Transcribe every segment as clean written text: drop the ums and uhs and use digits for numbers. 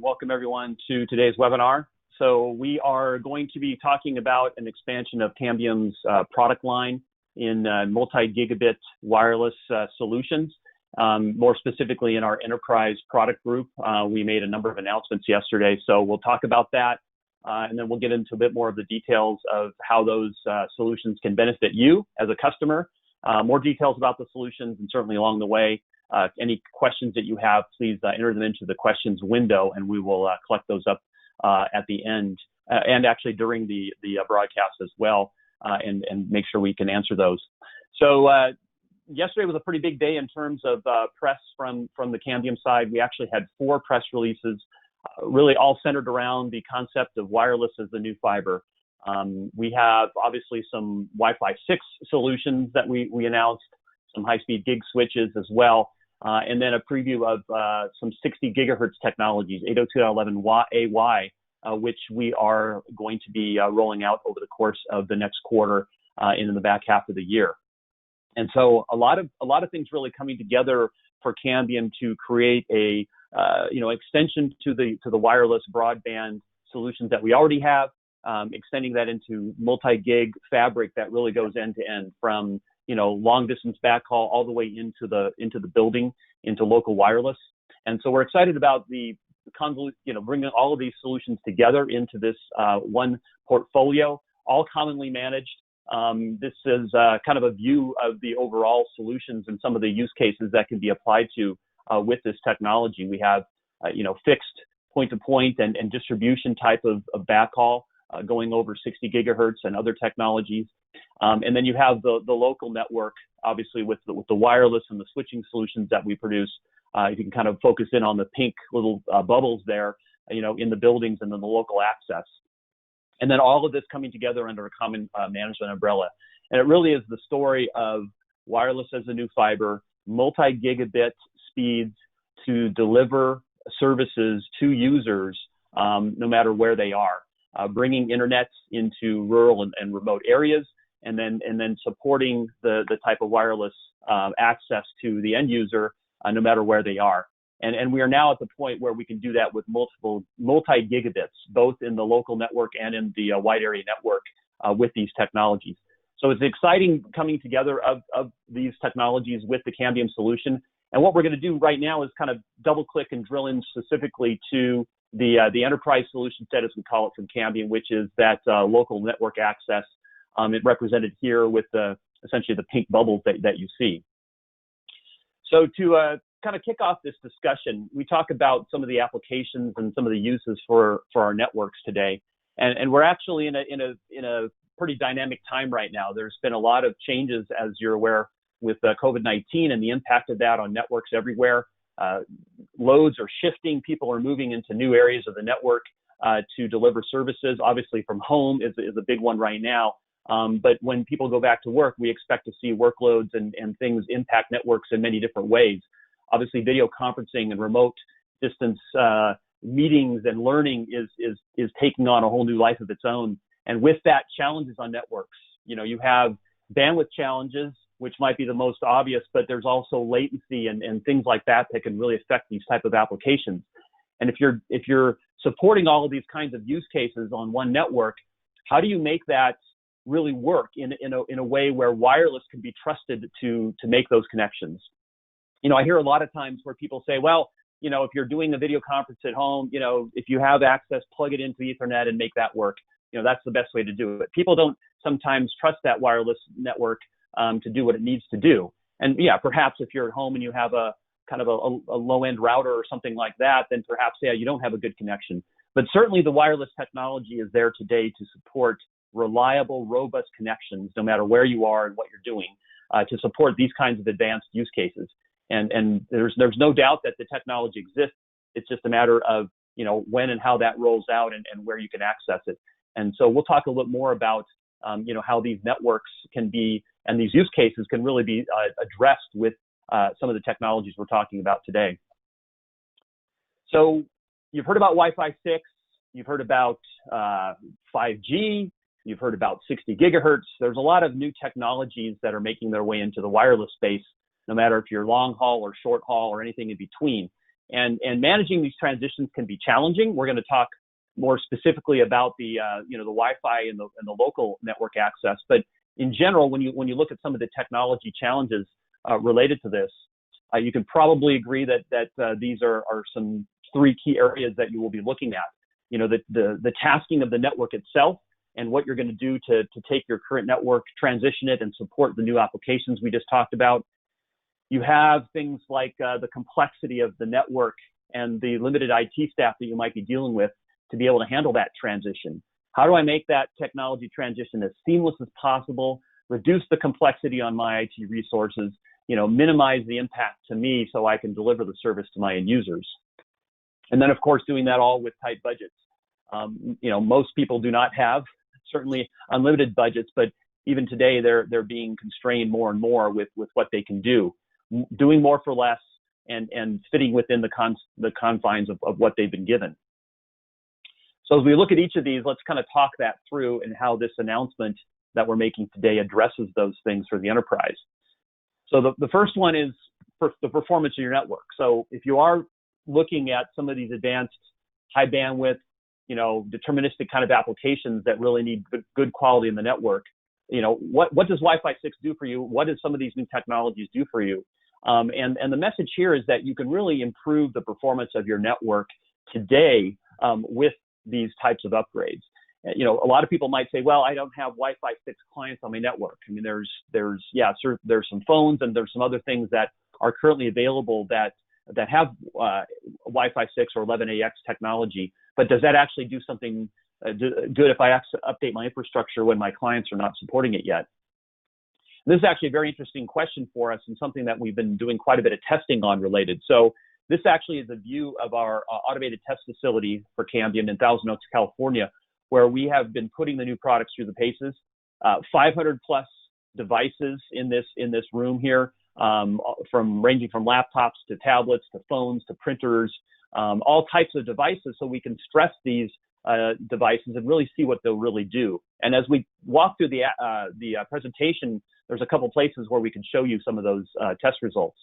Welcome everyone to today's webinar. So we are going to be talking about an expansion of Cambium's product line in multi-gigabit wireless solutions. More specifically in our enterprise product group. We made a number of announcements yesterday, so we'll talk about that and then we'll get into a bit more of the details of how those solutions can benefit you as a customer. More details about the solutions, and certainly along the way, any questions that you have, please enter them into the questions window, and we will collect those up at the end and actually during the broadcast as well, and make sure we can answer those. So yesterday was a pretty big day in terms of press from the Cambium side. We actually had 4 press releases, really all centered around the concept of wireless as the new fiber. We have obviously some Wi-Fi 6 solutions that we announced, some high-speed GigE switches as well, and then a preview of some 60 gigahertz technologies, 802.11ay, which we are going to be rolling out over the course of the next quarter and in the back half of the year. And so a lot of things really coming together for Cambium to create a extension to the wireless broadband solutions that we already have, extending that into multi-gig fabric that really goes end to end from long distance backhaul all the way into the building, into local wireless. And so we're excited about the bringing all of these solutions together into this one portfolio, all commonly managed. This is kind of a view of the overall solutions and some of the use cases that can be applied to with this technology. We have fixed point-to-point and distribution type of backhaul going over 60 gigahertz and other technologies. And then you have the local network, obviously with the wireless and the switching solutions that we produce. You can kind of focus in on the pink little bubbles there, in the buildings and then the local access. And then all of this coming together under a common management umbrella. And it really is the story of wireless as a new fiber, multi-gigabit speeds to deliver services to users no matter where they are. Bringing internet into rural and remote areas, and then supporting the type of wireless access to the end user no matter where they are. And we are now at the point where we can do that with multi-gigabits, both in the local network and in the wide area network with these technologies. So it's exciting coming together of these technologies with the Cambium solution. And what we're going to do right now is kind of double click and drill in specifically to the enterprise solution set, as we call it, from Cambium, which is that local network access. It represented here with essentially the pink bubbles that you see. So to kind of kick off this discussion, we talk about some of the applications and some of the uses for our networks today, and we're actually in a pretty dynamic time right now. There's been a lot of changes, as you're aware, with COVID-19 and the impact of that on networks everywhere. Loads are shifting. People are moving into new areas of the network to deliver services. Obviously, from home is a big one right now. But when people go back to work, we expect to see workloads and things impact networks in many different ways. Obviously, video conferencing and remote distance meetings and learning is taking on a whole new life of its own. And with that, challenges on networks. You have bandwidth challenges, which might be the most obvious, but there's also latency and things like that can really affect these type of applications. And if you're supporting all of these kinds of use cases on one network, how do you make that really work in a way where wireless can be trusted to make those connections? I hear a lot of times where people say, well, if you're doing a video conference at home, if you have access, plug it into Ethernet and make that work. That's the best way to do it. People don't sometimes trust that wireless network to do what it needs to do. And yeah, perhaps if you're at home and you have a kind of a low-end router or something like that, then perhaps, you don't have a good connection. But certainly the wireless technology is there today to support reliable, robust connections, no matter where you are and what you're doing, to support these kinds of advanced use cases. And there's no doubt that the technology exists. It's just a matter of, when and how that rolls out and where you can access it. And so we'll talk a little bit more about, how these networks can be, and these use cases can really be addressed with some of the technologies we're talking about today. So you've heard about Wi-Fi 6, you've heard about 5G, you've heard about 60 gigahertz. There's a lot of new technologies that are making their way into the wireless space, no matter if you're long haul or short haul or anything in between. And managing these transitions can be challenging. We're going to talk more specifically about the the Wi-Fi and the local network access. But in general, when you look at some of the technology challenges related to this, you can probably agree that these are some three key areas that you will be looking at. The tasking of the network itself and what you're going to do to take your current network, transition it, and support the new applications we just talked about. You have things like the complexity of the network and the limited IT staff that you might be dealing with to be able to handle that transition. How do I make that technology transition as seamless as possible, reduce the complexity on my IT resources, minimize the impact to me so I can deliver the service to my end users? And then, of course, doing that all with tight budgets. Most people do not have certainly unlimited budgets, but even today they're being constrained more and more with what they can do, doing more for less and fitting within the confines of what they've been given. So as we look at each of these, let's kind of talk that through and how this announcement that we're making today addresses those things for the enterprise. So the first one is for the performance of your network. So if you are looking at some of these advanced high bandwidth, deterministic kind of applications that really need good quality in the network, what does Wi-Fi 6 do for you? What does some of these new technologies do for you? And the message here is that you can really improve the performance of your network today with these types of upgrades. A lot of people might say, well, I don't have Wi-Fi 6 clients on my network. I mean, there's some phones and there's some other things that are currently available that have Wi-Fi 6 or 11AX technology, but does that actually do something good if I update my infrastructure when my clients are not supporting it yet? This is actually a very interesting question for us and something that we've been doing quite a bit of testing on related. So this actually is a view of our automated test facility for Cambium in Thousand Oaks, California, where we have been putting the new products through the paces. 500 plus devices in this room here, ranging from laptops to tablets to phones to printers, all types of devices, so we can stress these devices and really see what they'll really do. And as we walk through the presentation, there's a couple places where we can show you some of those test results.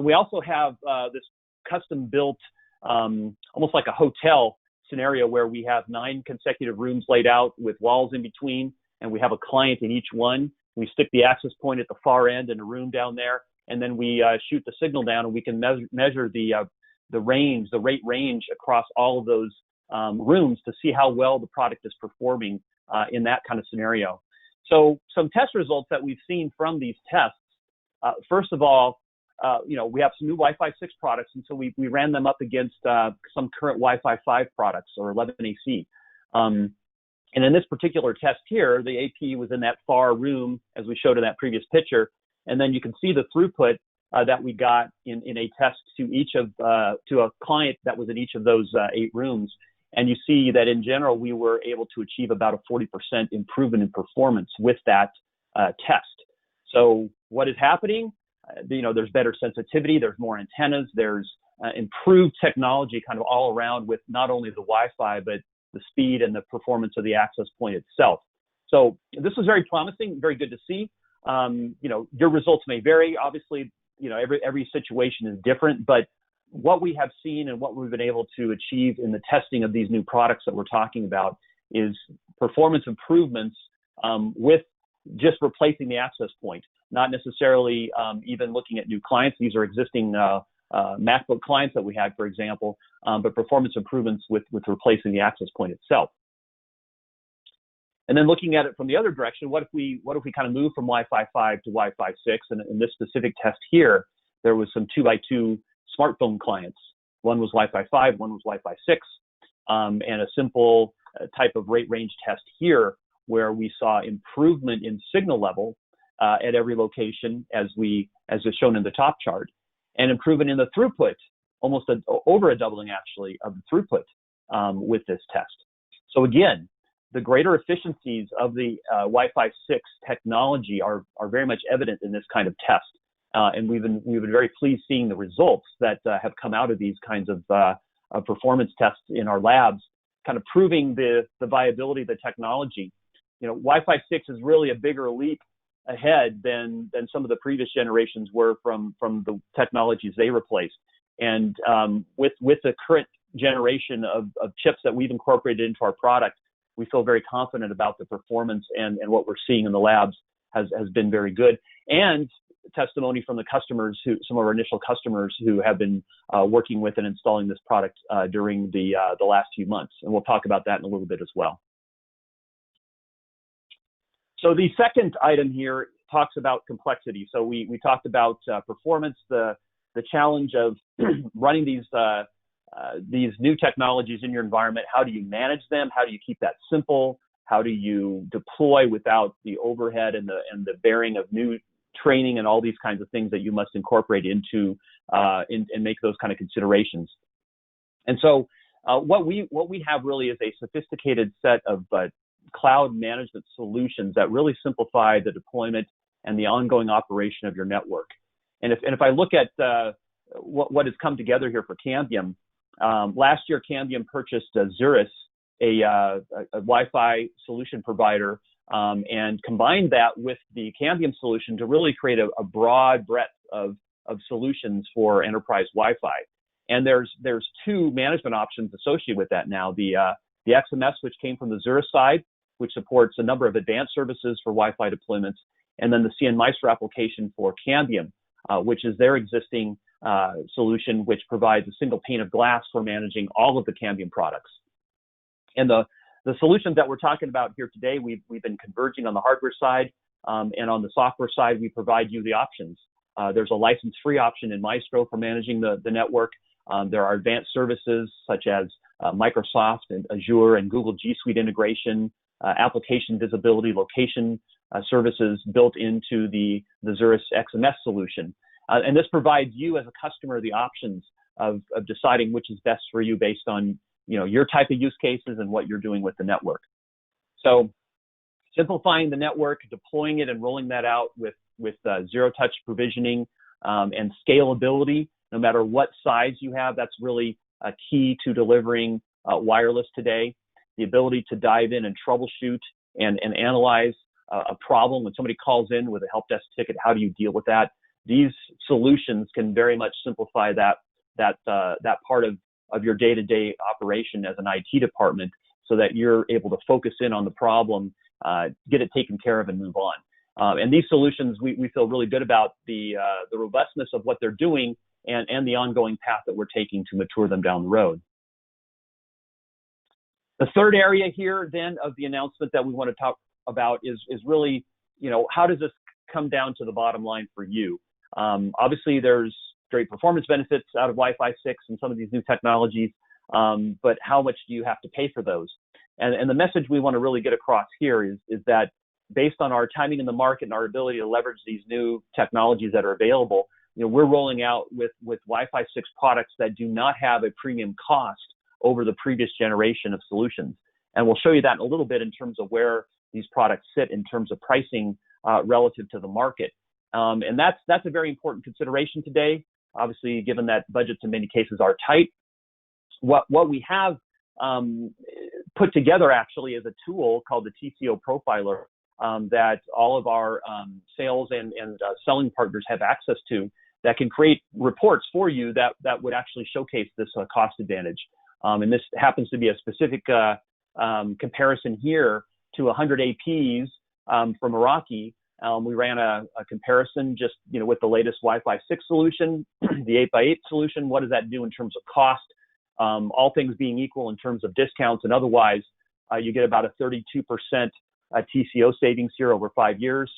We also have this custom-built, almost like a hotel scenario where we have 9 consecutive rooms laid out with walls in between, and we have a client in each one. We stick the access point at the far end in a room down there, and then we shoot the signal down, and we can measure the rate range across all of those rooms to see how well the product is performing in that kind of scenario. So some test results that we've seen from these tests, first of all, we have some new Wi-Fi 6 products, and so we ran them up against some current Wi-Fi 5 products or 11AC. And in this particular test here, the AP was in that far room, as we showed in that previous picture, and then you can see the throughput that we got in a test to a client that was in each of those 8 rooms. And you see that in general, we were able to achieve about a 40% improvement in performance with that test. So what is happening? There's better sensitivity, there's more antennas, there's improved technology kind of all around with not only the Wi-Fi, but the speed and the performance of the access point itself. So this was very promising, very good to see. Your results may vary. Obviously, every situation is different, but what we have seen and what we've been able to achieve in the testing of these new products that we're talking about is performance improvements with just replacing the access point, not necessarily even looking at new clients. These are existing MacBook clients that we had, for example, but performance improvements with replacing the access point itself. And then looking at it from the other direction, what if we kind of move from Wi-Fi 5 to Wi-Fi 6? And in this specific test here, there was some 2x2 smartphone clients. One was Wi-Fi 5, one was Wi-Fi 6, and a simple type of rate range test here where we saw improvement in signal level at every location as is shown in the top chart, and improvement in the throughput, almost over a doubling actually of the throughput with this test. So again, the greater efficiencies of the Wi-Fi 6 technology are very much evident in this kind of test. And we've been very pleased seeing the results that have come out of these kinds of performance tests in our labs, kind of proving the viability of the technology. Wi-Fi 6 is really a bigger leap ahead than some of the previous generations were from the technologies they replaced. And with the current generation of chips that we've incorporated into our product, we feel very confident about the performance, and what we're seeing in the labs has been very good. And testimony from the customers, some of our initial customers who have been working with and installing this product during the last few months. And we'll talk about that in a little bit as well. So the second item here talks about complexity. So we talked about performance, the challenge of running these new technologies in your environment. How do you manage them? How do you keep that simple? How do you deploy without the overhead and the bearing of new training and all these kinds of things that you must incorporate into and make those kind of considerations? And so what we have really is a sophisticated set of cloud management solutions that really simplify the deployment and the ongoing operation of your network. And if I look at what has come together here for Cambium, last year Cambium purchased Zurus, a Wi-Fi solution provider, and combined that with the Cambium solution to really create a broad breadth of solutions for enterprise Wi-Fi. And there's two management options associated with that now. The XMS, which came from the Zurus side, which supports a number of advanced services for Wi-Fi deployments, and then the CNMeister application for Cambium, which is their existing solution, which provides a single pane of glass for managing all of the Cambium products. And the solutions that we're talking about here today, we've been converging on the hardware side, and on the software side, we provide you the options. There's a license-free option in Maestro for managing the network. There are advanced services such as Microsoft and Azure and Google G Suite integration, application visibility, location services built into the Zurus XMS solution. And this provides you as a customer the options of deciding which is best for you based on your type of use cases and what you're doing with the network. So simplifying the network, deploying it and rolling that out with zero-touch provisioning and scalability, no matter what size you have, that's really a key to delivering wireless today. The ability to dive in and troubleshoot and analyze a problem. When somebody calls in with a help desk ticket, how do you deal with that? These solutions can very much simplify that part of your day-to-day operation as an IT department, so that you're able to focus in on the problem, get it taken care of, and move on. And these solutions, we feel really good about the robustness of what they're doing and the ongoing path that we're taking to mature them down the road. The third area here then of the announcement that we want to talk about is really, how does this come down to the bottom line for you? Obviously, there's great performance benefits out of Wi-Fi 6 and some of these new technologies, but how much do you have to pay for those? And the message we want to really get across here is that based on our timing in the market and our ability to leverage these new technologies that are available, we're rolling out with Wi-Fi 6 products that do not have a premium cost over the previous generation of solutions. And we'll show you that in a little bit in terms of where these products sit in terms of pricing relative to the market. And that's a very important consideration today, obviously, given that budgets in many cases are tight. What we have put together actually is a tool called the TCO Profiler that all of our sales and selling partners have access to, that can create reports for you that would actually showcase this cost advantage. And this happens to be a specific comparison here to 100 APs from Meraki. We ran a comparison just with the latest Wi-Fi 6 solution, the 8x8 solution. What does that do in terms of cost? All things being equal in terms of discounts and otherwise, you get about a 32% TCO savings here over 5 years.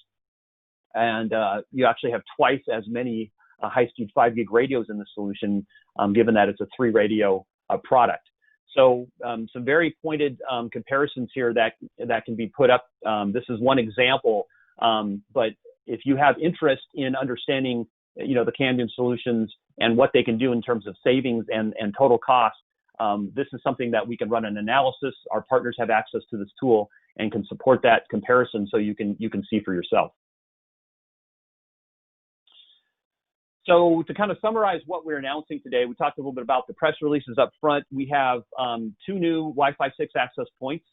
And you actually have twice as many high-speed 5 gig radios in the solution, given that it's a 3 radio product. So some very pointed comparisons here that can be put up. This is one example, but if you have interest in understanding, the Cambium solutions and what they can do in terms of savings and total cost, this is something that we can run an analysis. Our partners have access to this tool and can support that comparison, so you can see for yourself. So to kind of summarize what we're announcing today, we talked a little bit about the press releases up front. We have 2 new Wi-Fi 6 access points,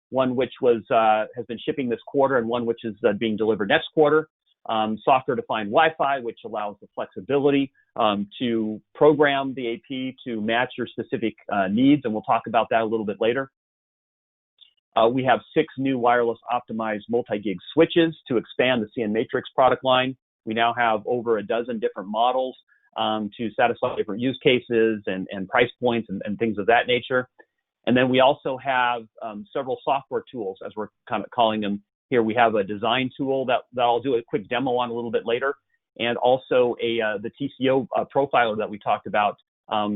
one which has been shipping this quarter and one which is being delivered next quarter. software-defined Wi-Fi, which allows the flexibility to program the AP to match your specific needs, and we'll talk about that a little bit later. We have 6 new wireless optimized multi-GigE switches to expand the cnMatrix product line. We now have over a dozen different models to satisfy different use cases and price points and things of that nature. And then we also have several software tools, as we're kind of calling them here. We have a design tool that I'll do a quick demo on a little bit later, and also the TCO profiler that we talked about,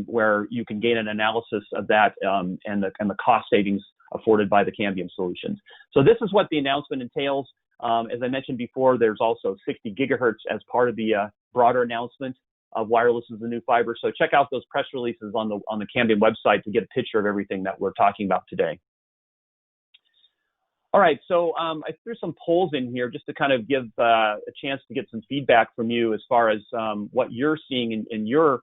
where you can gain an analysis of that and the cost savings afforded by the Cambium solutions. So this is what the announcement entails. As I mentioned before, there's also 60 gigahertz as part of the broader announcement of wireless as the new fiber. So check out those press releases on the Cambium website to get a picture of everything that we're talking about today. All right, so I threw some polls in here just to kind of give a chance to get some feedback from you as far as what you're seeing in your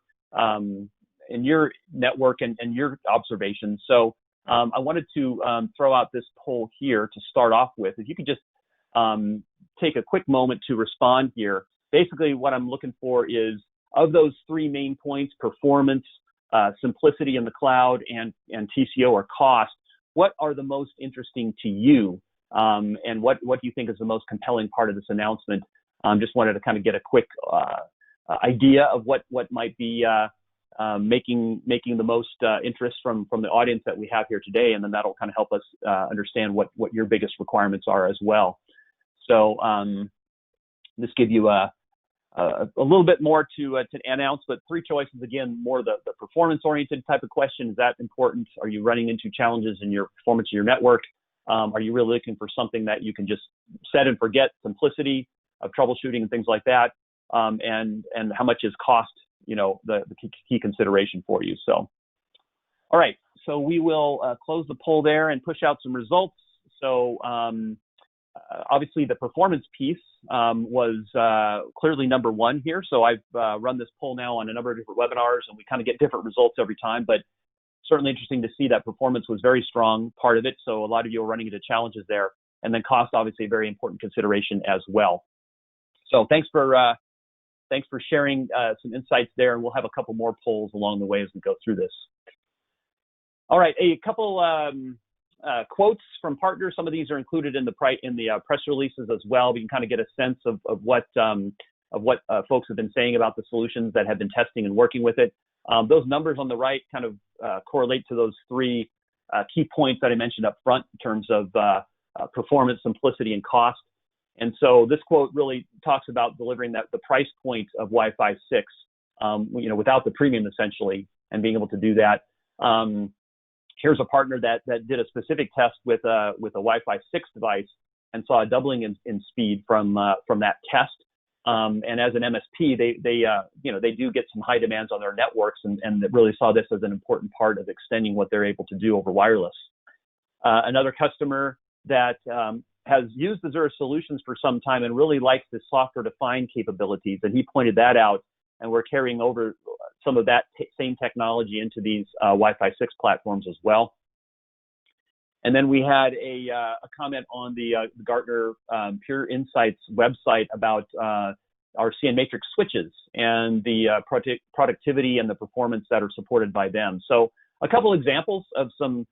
network and your observations. So I wanted to throw out this poll here to start off with. If you could just take a quick moment to respond here. Basically, what I'm looking for is, of those 3 main points, performance, simplicity in the cloud, and TCO or cost, what are the most interesting to you? And what do you think is the most compelling part of this announcement? Just wanted to kind of get a quick idea of what might be making the most interest from the audience that we have here today, and then that'll kind of help us understand what your biggest requirements are as well. So just give you a little bit more to announce, but 3 choices, again, more the performance-oriented type of question. Is that important? Are you running into challenges in your performance of your network? Are you really looking for something that you can just set and forget, simplicity of troubleshooting and things like that? And how much is cost, the key consideration for you? So, all right, so we will close the poll there and push out some results. So obviously the performance piece was clearly number 1 here. So I've run this poll now on a number of different webinars, and we kind of get different results every time, but certainly interesting to see that performance was very strong part of it. So a lot of you are running into challenges there, and then cost, obviously a very important consideration as well. So thanks for sharing some insights there, and we'll have a couple more polls along the way as we go through this. All right, a couple quotes from partners. Some of these are included in the press releases as well. We can kind of get a sense of what folks have been saying about the solutions that have been testing and working with it. Those numbers on the right kind of correlate to those 3 key points that I mentioned up front in terms of performance, simplicity, and cost. And so this quote really talks about delivering the price point of Wi-Fi 6, without the premium essentially, and being able to do that. Here's a partner that did a specific test with a Wi-Fi 6 device and saw a doubling in speed from that test. And as an MSP, they do get some high demands on their networks, and really saw this as an important part of extending what they're able to do over wireless. Another customer that has used Azure solutions for some time and really likes the software-defined capabilities, and he pointed that out, and we're carrying over some of that same technology into these Wi-Fi 6 platforms as well. And then we had a comment on the Gartner Pure Insights website about our cnMatrix switches and the productivity and the performance that are supported by them. So a couple examples of some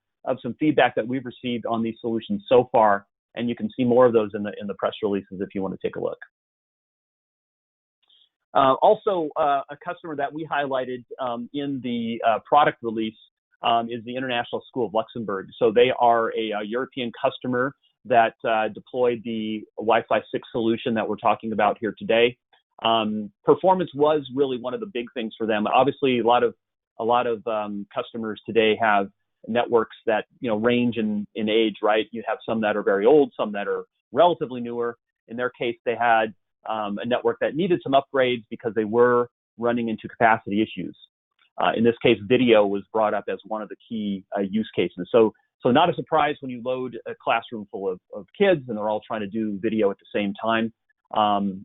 feedback that we've received on these solutions so far, and you can see more of those in the press releases if you want to take a look. Also, a customer that we highlighted in the product release is the International School of Luxembourg. So they are a European customer that deployed the Wi-Fi 6 solution that we're talking about here today. Performance was really one of the big things for them. Obviously, a lot of customers today have networks that range in age, right? You have some that are very old, some that are relatively newer. In their case, they had a network that needed some upgrades because they were running into capacity issues. In this case, video was brought up as one of the key use cases. So not a surprise when you load a classroom full of kids and they're all trying to do video at the same time.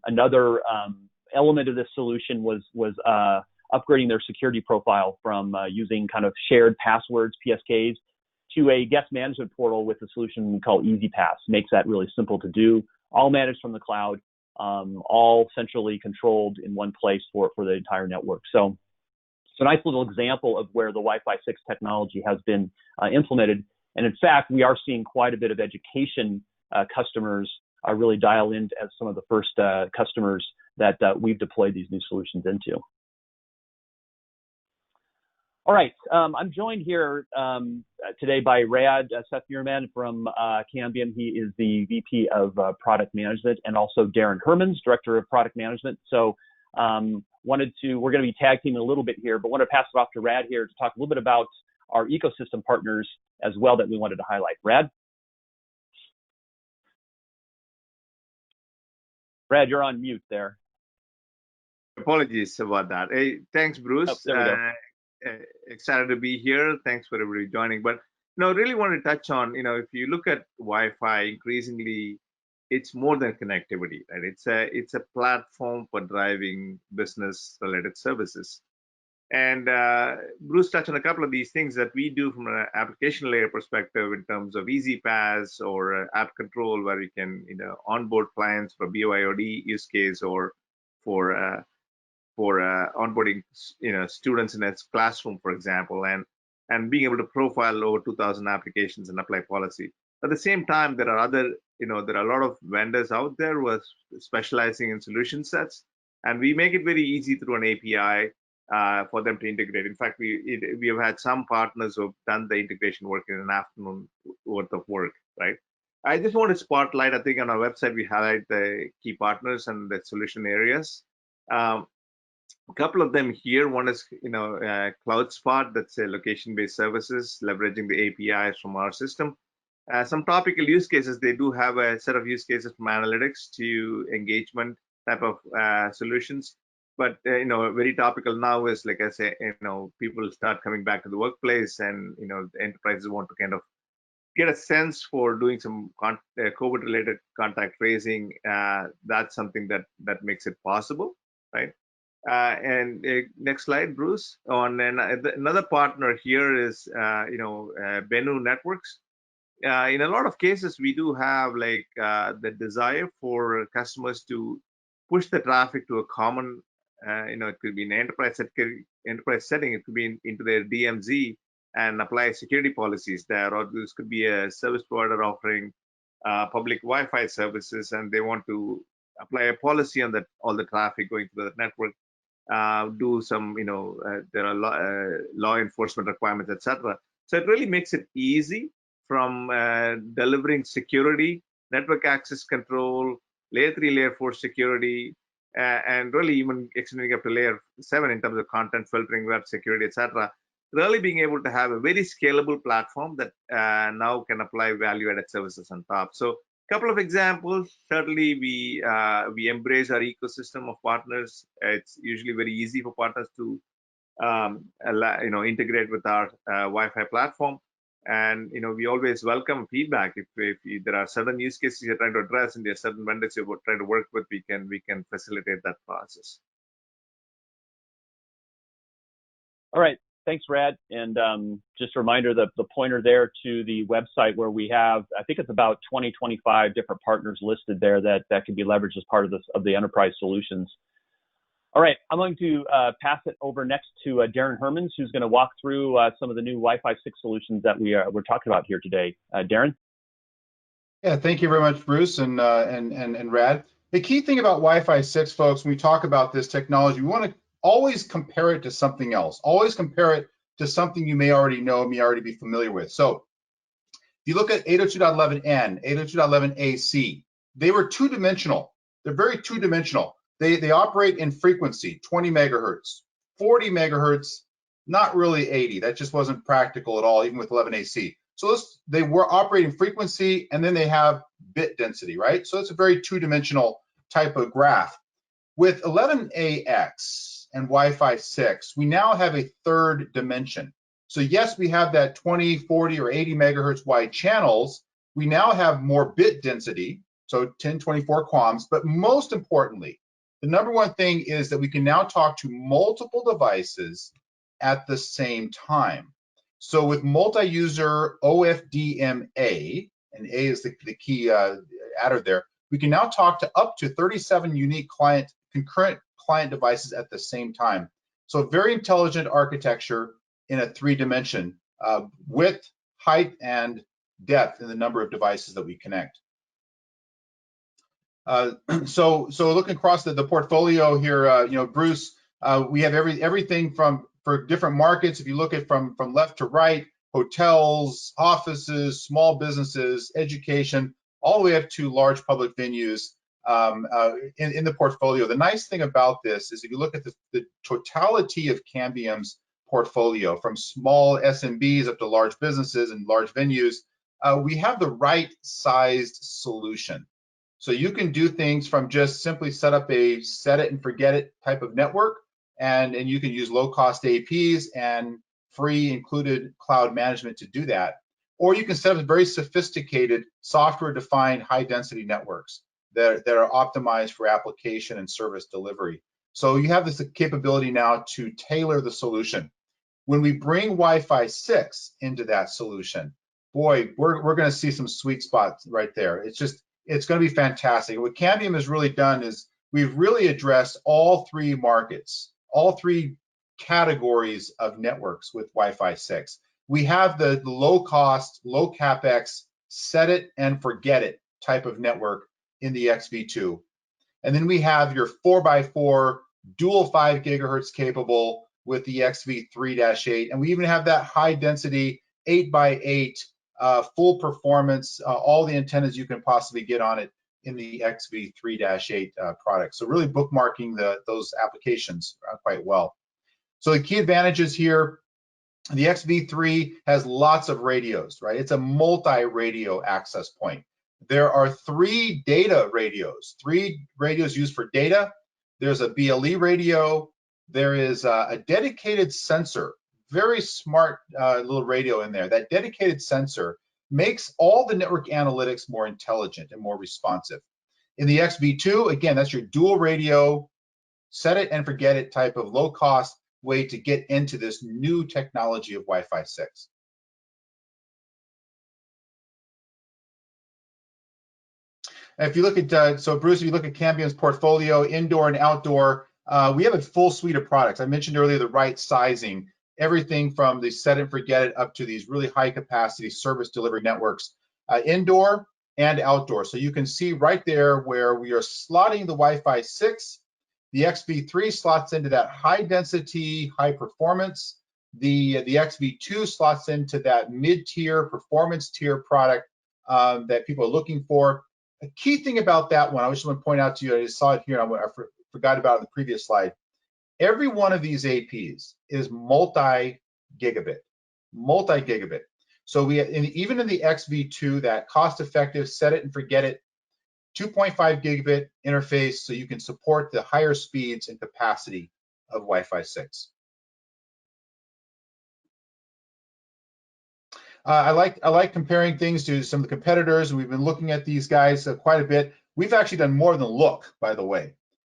Another element of this solution was upgrading their security profile from using kind of shared passwords, PSKs, to a guest management portal with a solution called EasyPass. Makes that really simple to do, all managed from the cloud. all centrally controlled in one place for the entire network. So it's a nice little example of where the Wi-Fi 6 technology has been implemented. And in fact, we are seeing quite a bit of education customers really dial in as some of the first customers that we've deployed these new solutions into. All right, I'm joined here today by Rad Seth-Murman from Cambium. He is the VP of Product Management, and also Darren Hermans, Director of Product Management. So we're going to be tag teaming a little bit here, but want to pass it off to Rad here to talk a little bit about our ecosystem partners as well that we wanted to highlight. Rad, you're on mute there. Apologies about that. Hey, thanks, Bruce. Oh, there we go. Excited to be here. Thanks for everybody joining. But really wanted to touch on, if you look at Wi-Fi, increasingly, it's more than connectivity, right? It's a platform for driving business-related services. And Bruce touched on a couple of these things that we do from an application layer perspective in terms of easy pass or app control, where you can onboard clients for BYOD use case, or for onboarding students in a classroom, for example, and being able to profile over 2,000 applications and apply policy. At the same time, there are a lot of vendors out there who are specializing in solution sets, and we make it very easy through an API for them to integrate. In fact, we have had some partners who have done the integration work in an afternoon worth of work, right? I just want to spotlight, I think on our website, we highlight the key partners and the solution areas. A couple of them here. One is, CloudSpot, that's a location-based services, leveraging the APIs from our system. Some topical use cases, they do have a set of use cases from analytics to engagement type of solutions. But, very topical now is, like I say, people start coming back to the workplace, and, the enterprises want to kind of get a sense for doing some COVID-related contact tracing. That's something that makes it possible, right? And next slide, Bruce. Another partner here is, Cambium Networks. In a lot of cases, we do have the desire for customers to push the traffic to a common, it could be an enterprise setting, it could be into their DMZ, and apply security policies there, or this could be a service provider offering public Wi-Fi services, and they want to apply a policy on all the traffic going to the network. Do some, there are law enforcement requirements, etc. So it really makes it easy from delivering security, network access control, layer 3, layer 4 security, and really even extending up to layer 7 in terms of content filtering, web security, etc. Really being able to have a very scalable platform that now can apply value-added services on top. So couple of examples. Certainly, we embrace our ecosystem of partners. It's usually very easy for partners to integrate with our Wi-Fi platform, and we always welcome feedback. If there are certain use cases you're trying to address and there are certain vendors you're trying to work with, we can facilitate that process. All right. Thanks, Rad. And just a reminder, the pointer there to the website where we have, I think it's about 25 different partners listed there that can be leveraged as part of the enterprise solutions. All right, I'm going to pass it over next to Darren Hermans, who's going to walk through some of the new Wi-Fi 6 solutions that we're talking about here today. Darren? Yeah, thank you very much, Bruce and Rad. The key thing about Wi-Fi 6, folks, when we talk about this technology, we want to always compare it to something else. Always compare it to something you may already know, may already be familiar with. So if you look at 802.11n, 802.11ac, they were two-dimensional. They're very two-dimensional. They operate in frequency, 20 megahertz, 40 megahertz, not really 80. That just wasn't practical at all, even with 11ac. So they were operating frequency, and then they have bit density, right? So it's a very two-dimensional type of graph. With 11ax and Wi-Fi 6, we now have a third dimension. So yes, we have that 20, 40, or 80 megahertz wide channels. We now have more bit density, so 1024 QAMs, but most importantly, the number one thing is that we can now talk to multiple devices at the same time. So with multi-user OFDMA, and A is the key adder there, we can now talk to up to 37 unique concurrent client devices at the same time. So very intelligent architecture in a 3-dimension, width, height, and depth in the number of devices that we connect. So looking across the portfolio here, Bruce, we have everything for different markets. If you look at from left to right, hotels, offices, small businesses, education, all the way up to large public venues in the portfolio. The nice thing about this is if you look at the totality of Cambium's portfolio, from small SMBs up to large businesses and large venues, we have the right sized solution. So you can do things from just simply set up a set it and forget it type of network, and you can use low cost APs and free included cloud management to do that. Or you can set up very sophisticated software defined high density networks that are optimized for application and service delivery. So you have this capability now to tailor the solution. When we bring Wi-Fi 6 into that solution, boy, we're going to see some sweet spots right there. It's going to be fantastic. What Cambium has really done is we've really addressed all 3 markets, all 3 categories of networks with Wi-Fi 6. We have the low cost, low capex, set it and forget it type of network in the XV2. And then we have your 4x4 dual 5 gigahertz capable with the XV3-8. And we even have that high density 8x8 full performance, all the antennas you can possibly get on it in the XV3-8 product. So really bookmarking those applications quite well. So the key advantages here, the XV3 has lots of radios, right? It's a multi-radio access point. There are 3 data radios, 3 radios used for data. There's a BLE radio. There is a dedicated sensor, very smart little radio in there. That dedicated sensor makes all the network analytics more intelligent and more responsive. In the XV2, again, that's your dual radio, set it and forget it type of low cost way to get into this new technology of Wi-Fi 6. And if you look at, so Bruce, if you look at Cambium's portfolio, indoor and outdoor, we have a full suite of products. I mentioned earlier the right sizing, everything from the set and forget it up to these really high capacity service delivery networks, indoor and outdoor. So you can see right there where we are slotting the Wi-Fi 6. The XV3 slots into that high density, high performance. The XV2 slots into that mid-tier, performance tier product that people are looking for. A key thing about that one, I just want to point out to you, I just saw it here, I forgot about it in the previous slide. Every one of these APs is multi-gigabit. So even in the XV2, that cost-effective, set it and forget it, 2.5 gigabit interface, so you can support the higher speeds and capacity of Wi-Fi 6. I like comparing things to some of the competitors, and we've been looking at these guys quite a bit. We've actually done more than look, by the way.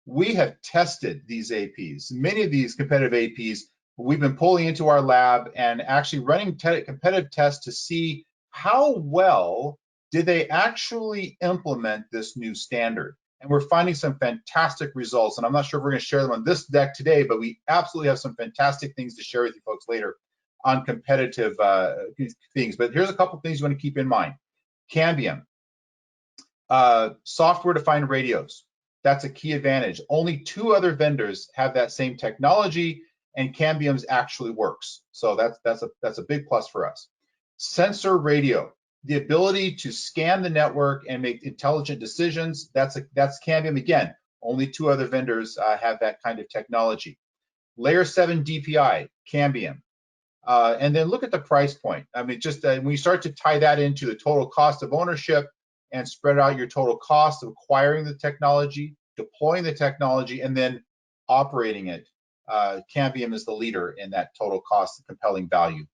We have tested these APs. Many of these competitive APs we've been pulling into our lab and actually running competitive tests to see how well did they actually implement this new standard. And we're finding some fantastic results. And I'm not sure if we're going to share them on this deck today, but we absolutely have some fantastic things to share with you folks later on competitive things. But here's a couple things you want to keep in mind. Cambium, software-defined radios. That's a key advantage. Only 2 other vendors have that same technology, and Cambium's actually works. So that's a big plus for us. Sensor radio, the ability to scan the network and make intelligent decisions. That's Cambium. Again, only 2 other vendors have that kind of technology. Layer 7 DPI, Cambium. And then look at the price point. I mean, just when you start to tie that into the total cost of ownership and spread out your total cost of acquiring the technology, deploying the technology, and then operating it, Cambium is the leader in that total cost and compelling value.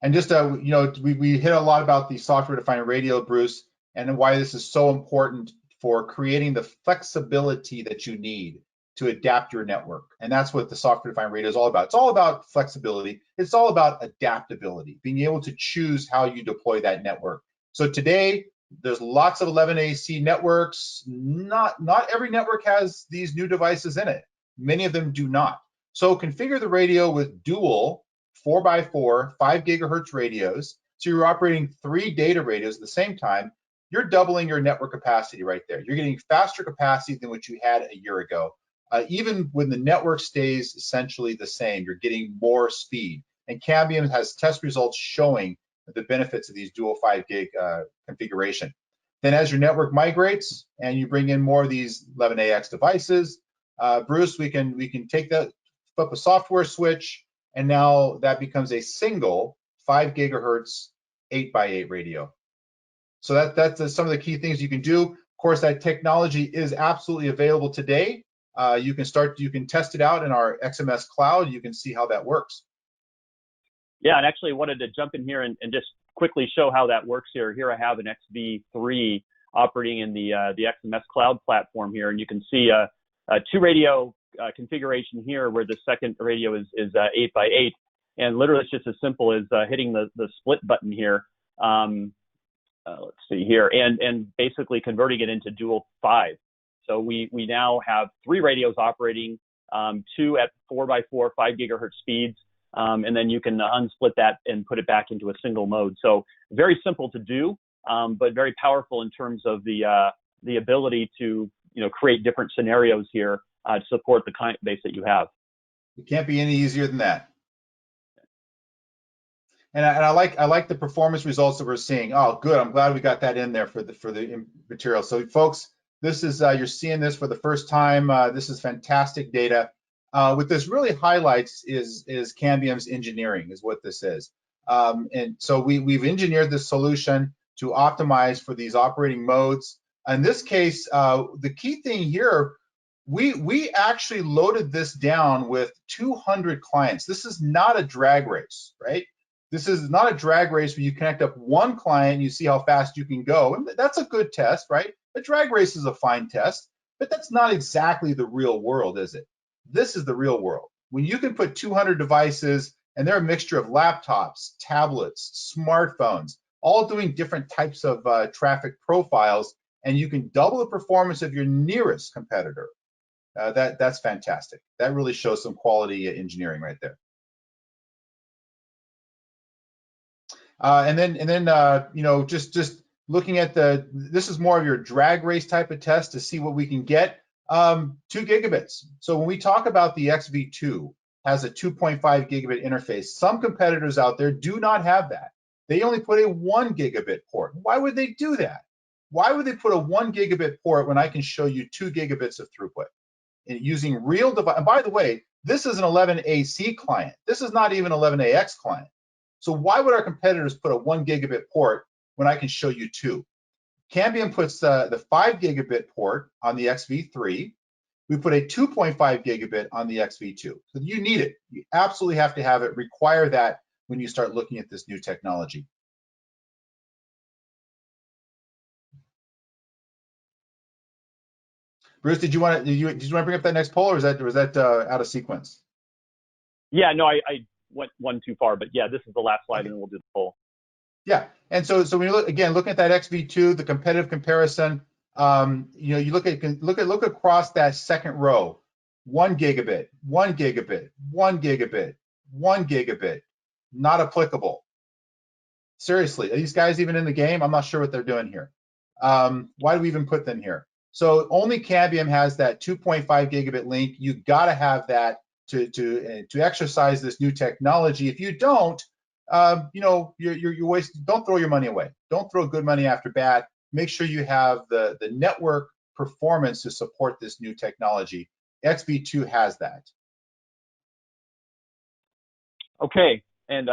And just, we hit a lot about the software-defined radio, Bruce, and why this is so important for creating the flexibility that you need to adapt your network. And that's what the software-defined radio is all about. It's all about flexibility. It's all about adaptability, being able to choose how you deploy that network So today, there's lots of 11AC networks. Not every network has these new devices in it. Many of them do not. So configure the radio with dual 4x4 5 gigahertz radios. So you're operating 3 data radios at the same time. You're doubling your network capacity right there. You're getting faster capacity than what you had a year ago. Even when the network stays essentially the same, you're getting more speed. And Cambium has test results showing the benefits of these dual 5 gig configuration. Then as your network migrates and you bring in more of these 11AX devices, Bruce, we can take that, flip a software switch, and now that becomes a single 5 gigahertz 8x8 radio. So that's some of the key things you can do. Of course, that technology is absolutely available today. You can test it out in our XMS cloud. You can see how that works. Yeah, and actually wanted to jump in here and just quickly show how that works here. Here I have an XV3 operating in the XMS cloud platform here, and you can see a 2 radio configuration here where the second radio is 8x8, and literally it's just as simple as hitting the split button here. Let's see here, and basically converting it into dual 5. So we now have 3 radios operating, 2 at 4x4 5 gigahertz speeds. And then you can unsplit that and put it back into a single mode. So very simple to do, but very powerful in terms of the ability to create different scenarios here to support the client base that you have. It can't be any easier than that. And I like the performance results that we're seeing. Oh, good. I'm glad we got that in there for the material. So folks, this is you're seeing this for the first time. This is fantastic data. What this really highlights is Cambium's engineering, is what this is. And so we've engineered this solution to optimize for these operating modes. In this case, the key thing here, we actually loaded this down with 200 clients. This is not a drag race, right? This is not a drag race where you connect up one client and you see how fast you can go. And that's a good test, right? A drag race is a fine test, but that's not exactly the real world, is it? This is the real world. When you can put 200 devices, and they're a mixture of laptops, tablets, smartphones, all doing different types of traffic profiles, and you can double the performance of your nearest competitor. That's fantastic. That really shows some quality engineering right there. And then just looking at this is more of your drag race type of test to see what we can get. 2 gigabits. So when we talk about the XV2 has a 2.5 gigabit interface, some competitors out there do not have that. They only put a 1 gigabit port. Why would they do that? Why would they put a 1 gigabit port when I can show you 2 gigabits of throughput? And using real device. And by the way, this is an 11AC client. This is not even 11AX client. So why would our competitors put a 1 gigabit port when I can show you 2? Cambium puts the 5 gigabit port on the XV3. We put a 2.5 gigabit on the XV2. So you need it. You absolutely have to have it. Require that when you start looking at this new technology. Bruce, did you want to bring up that next poll, or was that out of sequence? Yeah, no, I went one too far, but yeah, this is the last slide, and then we'll do the poll. Yeah, and so when you look at that XV2, the competitive comparison, you look across that second row, 1 gigabit, 1 gigabit, 1 gigabit, 1 gigabit, not applicable. Seriously, are these guys even in the game? I'm not sure what they're doing here. Why do we even put them here? So only Cambium has that 2.5 gigabit link. You got to have that to exercise this new technology. If you don't, you're wasting. Don't throw your money away. Don't throw good money after bad. Make sure you have the network performance to support this new technology. XV2 has that. Okay, and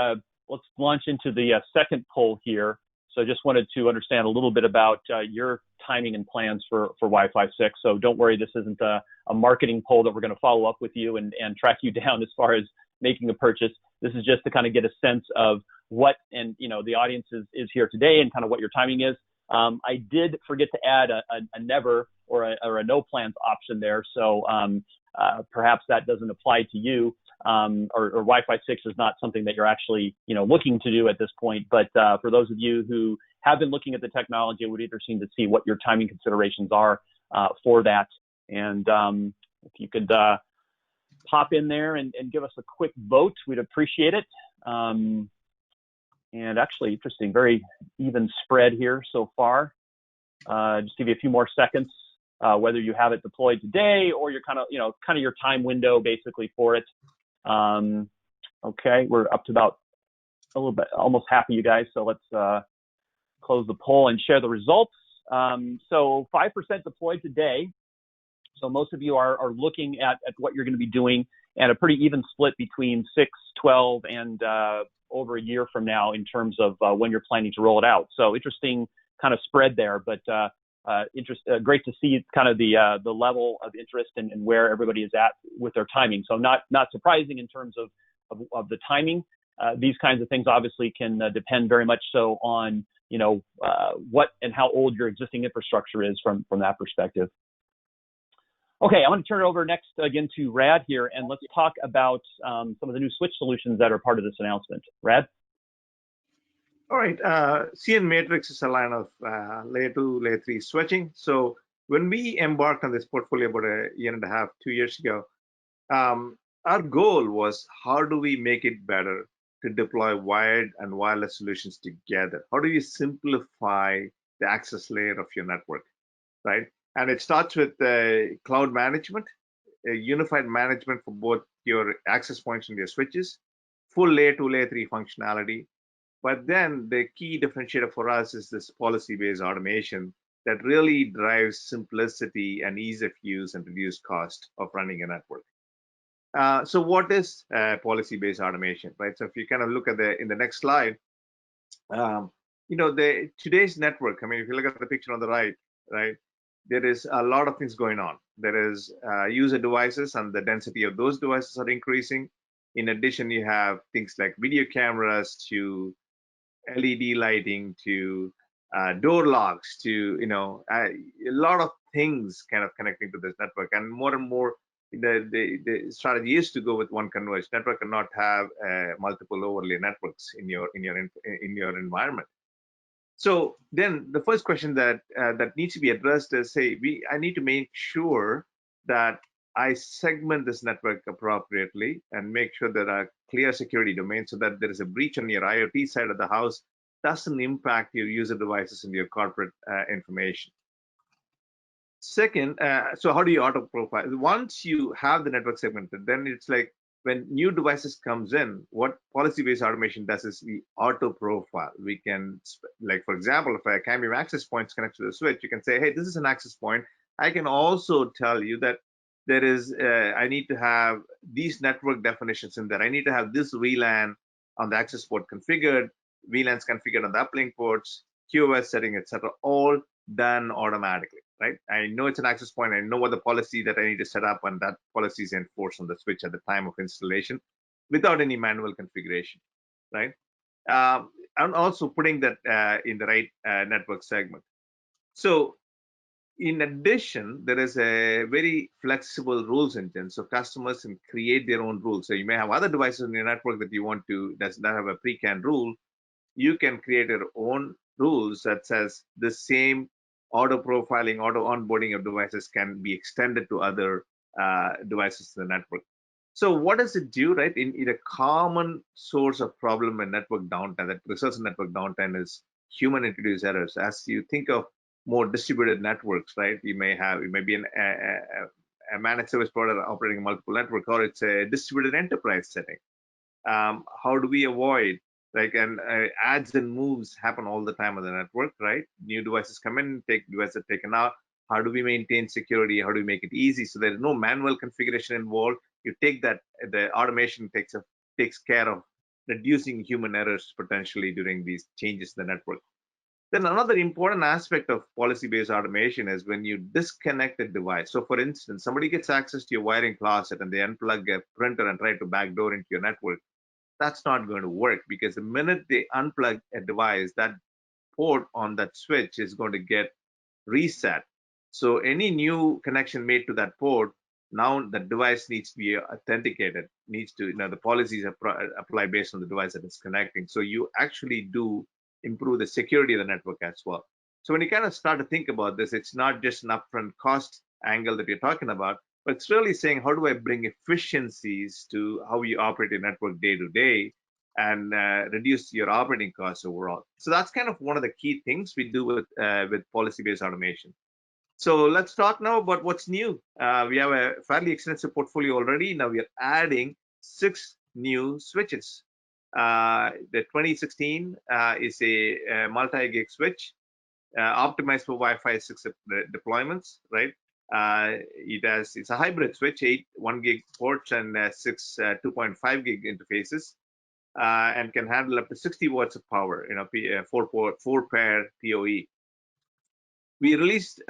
let's launch into the second poll here. So just wanted to understand a little bit about your timing and plans for Wi-Fi 6. So don't worry, this isn't a marketing poll that we're going to follow up with you and track you down as far as making a purchase. This is just to kind of get a sense of what, and the audience is here today and kind of what your timing is. I did forget to add a never or a no plans option there. So perhaps that doesn't apply to you. or Wi-Fi 6 is not something that you're actually, looking to do at this point. But for those of you who have been looking at the technology, it would be interesting to see what your timing considerations are for that. And if you could pop in there and give us a quick vote, we'd appreciate it. And actually, interesting, very even spread here so far. Just give you a few more seconds, whether you have it deployed today or you're kind of your time window basically for it. Okay, we're up to about a little bit, almost half of you guys. So let's close the poll and share the results. So 5% deployed today. So most of you are looking at what you're going to be doing, and a pretty even split between 6, 12, and over a year from now in terms of when you're planning to roll it out. So interesting kind of spread there, but great to see kind of the level of interest and where everybody is at with their timing. So not surprising in terms of the timing. These kinds of things obviously can depend very much so on what and how old your existing infrastructure is from that perspective. Okay, I want to turn it over next again to Rad here, and let's talk about some of the new switch solutions that are part of this announcement. Rad? All right, CN Matrix is a line of layer 2, layer 3 switching. So when we embarked on this portfolio about a year and a half, 2 years ago, our goal was, how do we make it better to deploy wired and wireless solutions together? How do you simplify the access layer of your network, right? And it starts with cloud management, a unified management for both your access points and your switches, full layer 2, layer 3 functionality. But then the key differentiator for us is this policy-based automation that really drives simplicity and ease of use and reduced cost of running a network. So what is policy-based automation, right? So if you kind of look at in the next slide, today's network, I mean, if you look at the picture on the right, there is a lot of things going on. There is user devices, and the density of those devices are increasing. In addition, you have things like video cameras to LED lighting to door locks to a lot of things kind of connecting to this network, and more the strategy is to go with one converged network and not have multiple overlay networks in your environment. So then the first question that needs to be addressed is, I need to make sure that I segment this network appropriately and make sure there are clear security domains so that there is a breach on your IoT side of the house doesn't impact your user devices and your corporate information. Second, so how do you auto profile? Once you have the network segmented, then it's like when new devices comes in, what policy-based automation does is we auto profile. We can, like for example, if a Cambium access point is connected to the switch, you can say, hey, this is an access point. I can also tell you that there is, I need to have these network definitions in there. I need to have this VLAN on the access port configured, VLANs configured on the uplink ports, QoS setting, etc., all done automatically, right? I know it's an access point. I know what the policy that I need to set up, and that policy is enforced on the switch at the time of installation without any manual configuration, right? I'm also putting that in the right network segment. So in addition, there is a very flexible rules engine. So customers can create their own rules. So you may have other devices in your network that you want to, that have a pre-canned rule. You can create your own rules that says the same auto profiling, auto onboarding of devices can be extended to other devices in the network. So what does it do, right? In a common source of problem in network downtime, that results in network downtime, is human introduced errors. As you think of more distributed networks, right? It may be a managed service provider operating multiple network, or it's a distributed enterprise setting. How do we avoid, adds and moves happen all the time on the network, right? New devices come in, devices are taken out. How do we maintain security? How do we make it easy so there's no manual configuration involved? You take that, the automation takes care of reducing human errors potentially during these changes in the network. Then another important aspect of policy-based automation is when you disconnect a device. So for instance, somebody gets access to your wiring closet and they unplug a printer and try to backdoor into your network. That's not going to work, because the minute they unplug a device, that port on that switch is going to get reset. So any new connection made to that port now the device needs to be authenticated, needs to, the policies apply based on the device that it's connecting. So you actually do improve the security of the network as well. So when you kind of start to think about this, it's not just an upfront cost angle that you're talking about, but it's really saying, how do I bring efficiencies to how you operate your network day to day and reduce your operating costs overall? So that's kind of one of the key things we do with policy-based automation. So let's talk now about what's new. We have a fairly extensive portfolio already. Now we are adding 6 new switches. The 2016 is a multi-GigE switch optimized for Wi-Fi 6 deployments, right? It's a hybrid switch, 8 1-gig ports and 6 2.5 gig interfaces, and can handle up to 60 watts of power, 4-pair PoE. We released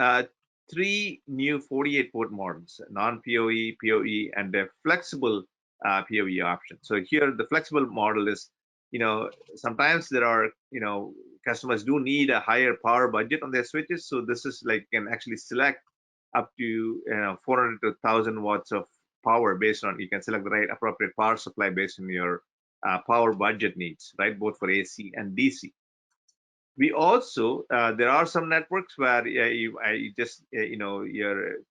3 new 48-port models, non-PoE, PoE, and a flexible PoE option. So here, the flexible model is, sometimes there are, customers do need a higher power budget on their switches. So this is like, can actually select up to 400 to 1,000 watts of power based on, you can select the right appropriate power supply based on your power budget needs, right? Both for AC and DC. We also, there are some networks where your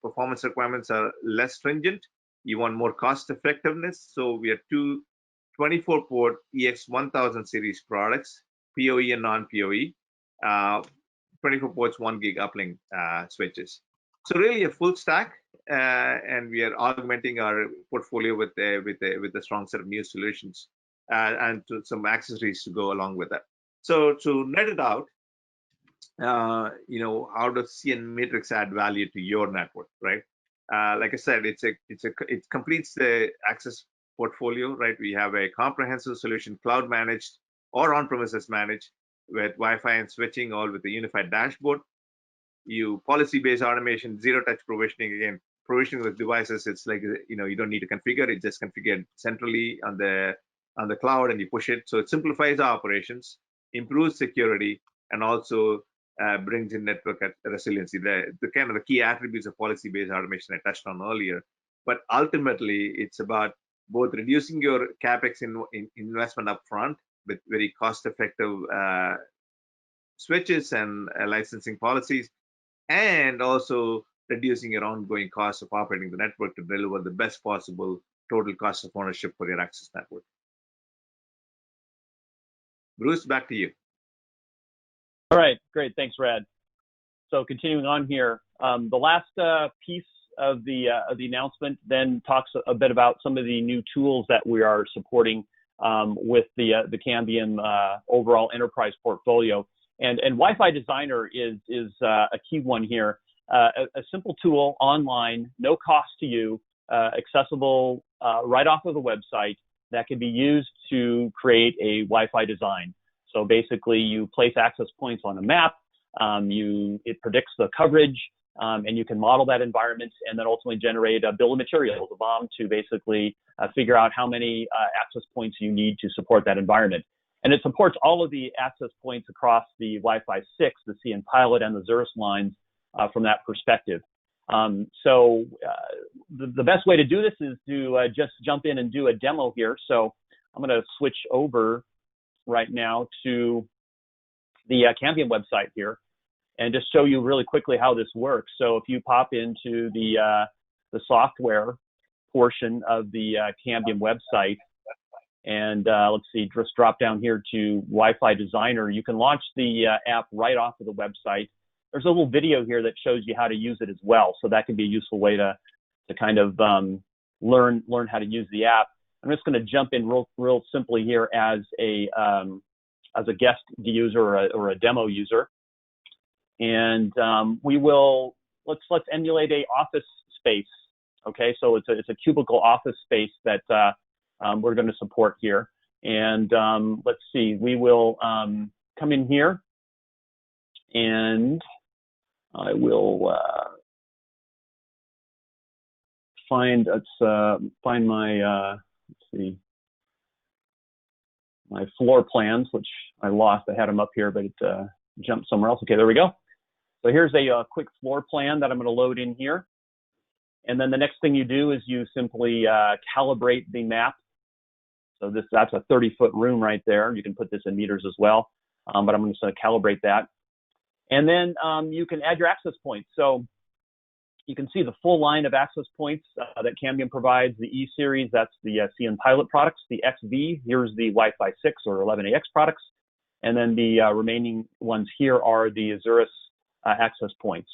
performance requirements are less stringent. You want more cost effectiveness. So we have 2 24-port EX1000 series products, PoE and non-PoE, 24 ports, 1 gig uplink switches. So really a full stack, and we are augmenting our portfolio with a strong set of new solutions and some accessories to go along with that. So to net it out, how does CN Matrix add value to your network, right? Like I said, it completes the access portfolio, right? We have a comprehensive solution, cloud managed or on-premises managed, with Wi-Fi and switching, all with a unified dashboard. You policy-based automation, zero-touch provisioning. Again, provisioning with devices, it's like, you don't need to configure it, just configured centrally on the cloud, and you push it. So it simplifies operations, improves security, and also brings in network resiliency. The kind of the key attributes of policy-based automation I touched on earlier. But ultimately, it's about both reducing your capex in investment upfront with very cost-effective switches and licensing policies, and also reducing your ongoing cost of operating the network to deliver the best possible total cost of ownership for your access network. Bruce, back to you. All right, great. Thanks, Rad. So continuing on here, the last piece of the announcement then talks a bit about some of the new tools that we are supporting with the Cambium overall enterprise portfolio. And Wi-Fi Designer is a key one here. A simple tool online, no cost to you, accessible right off of the website, that can be used to create a Wi-Fi design. So basically, you place access points on a map, it predicts the coverage, and you can model that environment and then ultimately generate a bill of materials, a BOM, to basically figure out how many access points you need to support that environment. And it supports all of the access points across the Wi-Fi 6, the CN Pilot, and the Xeris lines from that perspective. So the best way to do this is to just jump in and do a demo here. So I'm going to switch over right now to the Cambium website here and just show you really quickly how this works. So if you pop into the software portion of the Cambium website, and let's see, just drop down here to Wi-Fi Designer, you can launch the app right off of the website. There's a little video here that shows you how to use it as well, so that can be a useful way to kind of learn how to use the app. I'm just going to jump in real simply here as a guest user or a demo user, and we will let's emulate a office space. Okay, so it's a cubicle office space that we're going to support here, and let's see, we will come in here, and I will find my let's see, my floor plans, which I lost. I had them up here, but it jumped somewhere else. Okay, there we go. So here's a quick floor plan that I'm going to load in here. And then the next thing you do is you simply calibrate the map. So that's a 30-foot room right there. You can put this in meters as well, but I'm just going to calibrate that. And then you can add your access points. So you can see the full line of access points that Cambium provides. The E series, that's the CN Pilot products. The XV, here's the Wi-Fi 6 or 11AX products. And then the remaining ones here are the Azurus access points.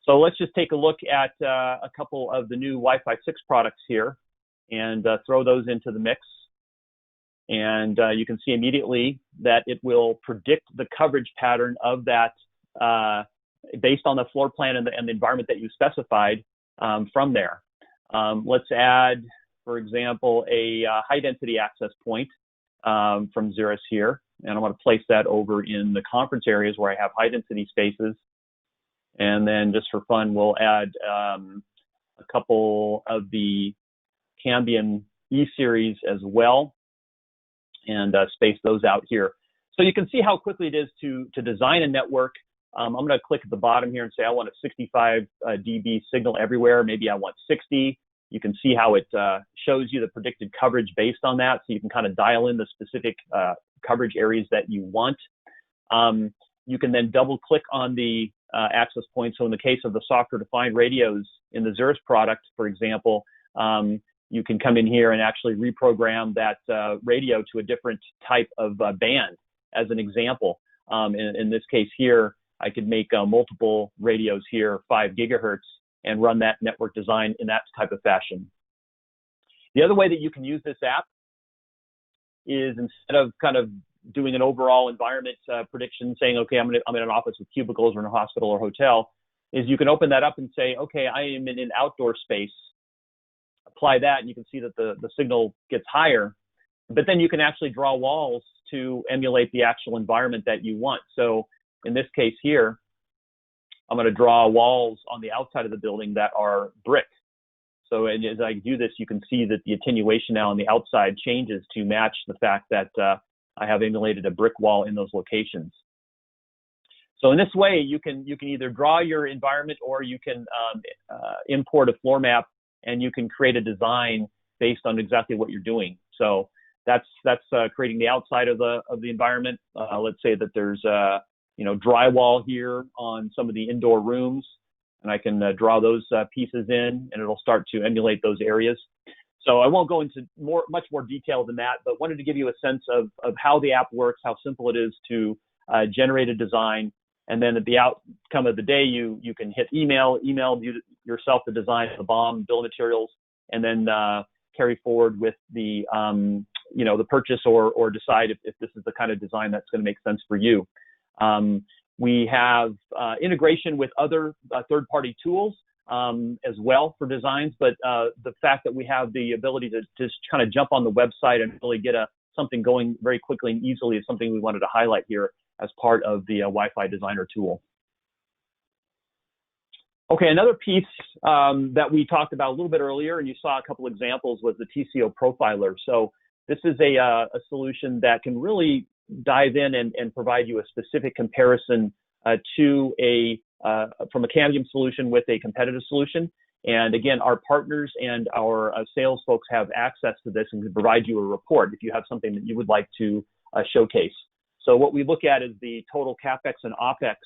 So let's just take a look at a couple of the new Wi-Fi 6 products here and throw those into the mix. And you can see immediately that it will predict the coverage pattern of that based on the floor plan and the environment that you specified from there. Let's add, for example, a high density access point from Azurus here. And I want to place that over in the conference areas where I have high density spaces. And then just for fun, we'll add a couple of the Cambium E series as well and space those out here. So you can see how quickly it is to design a network. I'm going to click at the bottom here and say I want a 65 dB signal everywhere. Maybe I want 60. You can see how it shows you the predicted coverage based on that. So you can kind of dial in the specific coverage areas that you want. You can then double click on the access point. So in the case of the software-defined radios in the Azurus product, for example, you can come in here and actually reprogram that radio to a different type of band. As an example, in this case here, I could make multiple radios here, 5 gigahertz, and run that network design in that type of fashion. The other way that you can use this app is instead of kind of doing an overall environment prediction, saying, okay, I'm in an office with cubicles or in a hospital or hotel, is you can open that up and say, okay, I am in an outdoor space. Apply that, and you can see that the signal gets higher. But then you can actually draw walls to emulate the actual environment that you want. So in this case here, I'm going to draw walls on the outside of the building that are brick. So as I do this, you can see that the attenuation now on the outside changes to match the fact that I have emulated a brick wall in those locations. So in this way, you can either draw your environment or you can import a floor map and you can create a design based on exactly what you're doing. So that's creating the outside of the environment. Let's say that there's drywall here on some of the indoor rooms, and I can draw those pieces in, and it'll start to emulate those areas. So I won't go into much more detail than that, but wanted to give you a sense of how the app works, how simple it is to generate a design, and then at the outcome of the day, you can hit email yourself the design of the BOM, bill of materials, and then carry forward with the the purchase or decide if this is the kind of design that's going to make sense for you. We have integration with other third-party tools as well for designs, but the fact that we have the ability to just kind of jump on the website and really get something going very quickly and easily is something we wanted to highlight here as part of the Wi-Fi Designer tool. Okay, another piece that we talked about a little bit earlier, and you saw a couple examples, was the TCO Profiler. So this is a solution that can really dive in and provide you a specific comparison from a Cambium solution with a competitive solution. And again, our partners and our sales folks have access to this and can provide you a report if you have something that you would like to showcase. So what we look at is the total CapEx and OpEx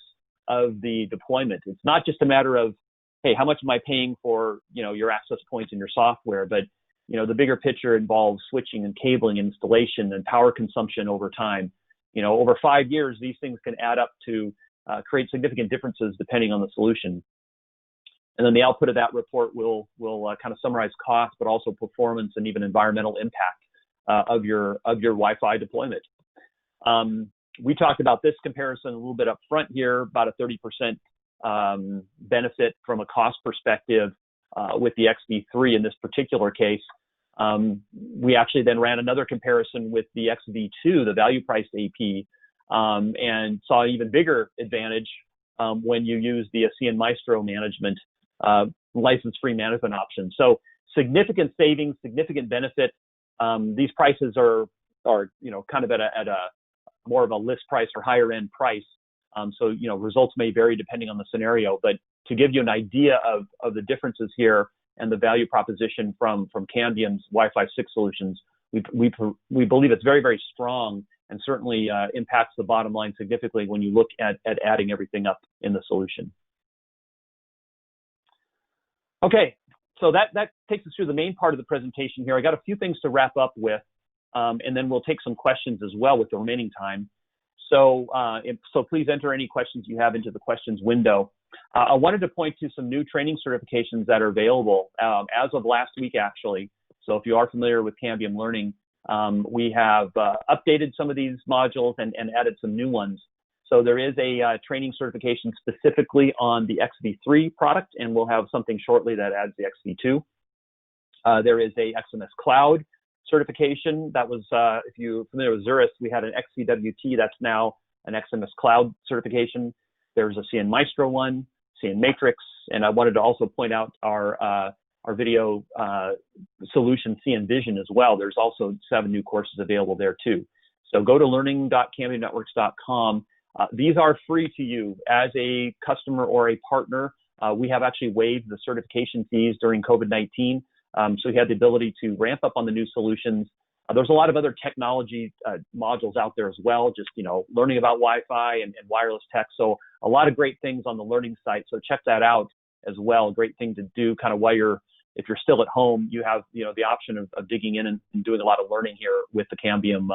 of the deployment. It's not just a matter of, hey, how much am I paying for your access points and your software, but the bigger picture involves switching and cabling, installation, and power consumption over time. Over 5 years, these things can add up to create significant differences depending on the solution. And then the output of that report will kind of summarize cost, but also performance and even environmental impact of your Wi-Fi deployment. We talked about this comparison a little bit up front here, about a 30% benefit from a cost perspective with the XV3 in this particular case. We actually then ran another comparison with the XV2, the value priced AP, and saw an even bigger advantage when you use the CN Maestro management, license-free management option. So significant savings, significant benefit. These prices are kind of at a more of a list price or higher end price. So results may vary depending on the scenario, but to give you an idea of the differences here and the value proposition from Cambium's Wi-Fi 6 solutions, we believe it's very, very strong, and certainly impacts the bottom line significantly when you look at adding everything up in the solution. Okay, so that takes us through the main part of the presentation here. I got a few things to wrap up with, and then we'll take some questions as well with the remaining time. So, so please enter any questions you have into the questions window. I wanted to point to some new training certifications that are available as of last week, actually. So if you are familiar with Cambium Learning, we have updated some of these modules and added some new ones. So there is a training certification specifically on the XV3 product, and we'll have something shortly that adds the XV2. There is a XMS Cloud certification that was, if you're familiar with Zurus, we had an XCWT, that's now an XMS Cloud certification. There's a CN Maestro one, CN Matrix, and I wanted to also point out our video solution, CN Vision, as well. There's also 7 new courses available there too. So go to learning.cambiumnetworks.com. These are free to you as a customer or a partner. We have actually waived the certification fees during COVID-19. So you have the ability to ramp up on the new solutions. There's a lot of other technology modules out there as well, just, learning about Wi-Fi and wireless tech. So a lot of great things on the learning site. So check that out as well. Great thing to do kind of while if you're still at home, you have, the option of digging in and doing a lot of learning here with the Cambium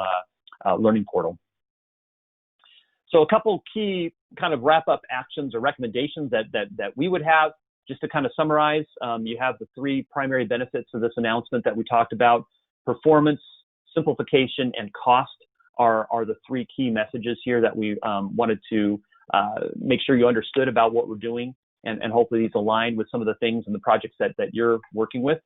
learning portal. So a couple key kind of wrap-up actions or recommendations that we would have, just to kind of summarize. You have the 3 primary benefits of this announcement that we talked about. Performance, simplification, and cost are the 3 key messages here that we wanted to make sure you understood about what we're doing, and hopefully these align with some of the things and the projects that you're working with.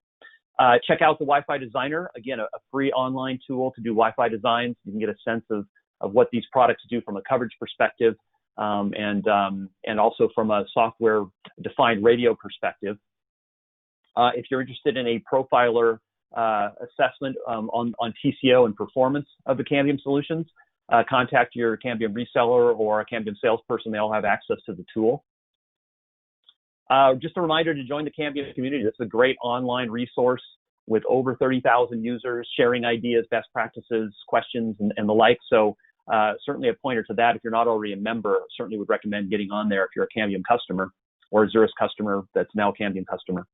Check out the Wi-Fi Designer, again, a free online tool to do Wi-Fi designs. You can get a sense of what these products do from a coverage perspective, and also from a software-defined radio perspective. If you're interested in a profiler assessment on TCO and performance of the Cambium solutions, contact your Cambium reseller or a Cambium salesperson. They all have access to the tool. Just a reminder to join the Cambium community. This is a great online resource with over 30,000 users sharing ideas, best practices, questions, and the like. So certainly a pointer to that. If you're not already a member, certainly would recommend getting on there if you're a Cambium customer or a Zurus customer that's now a Cambium customer.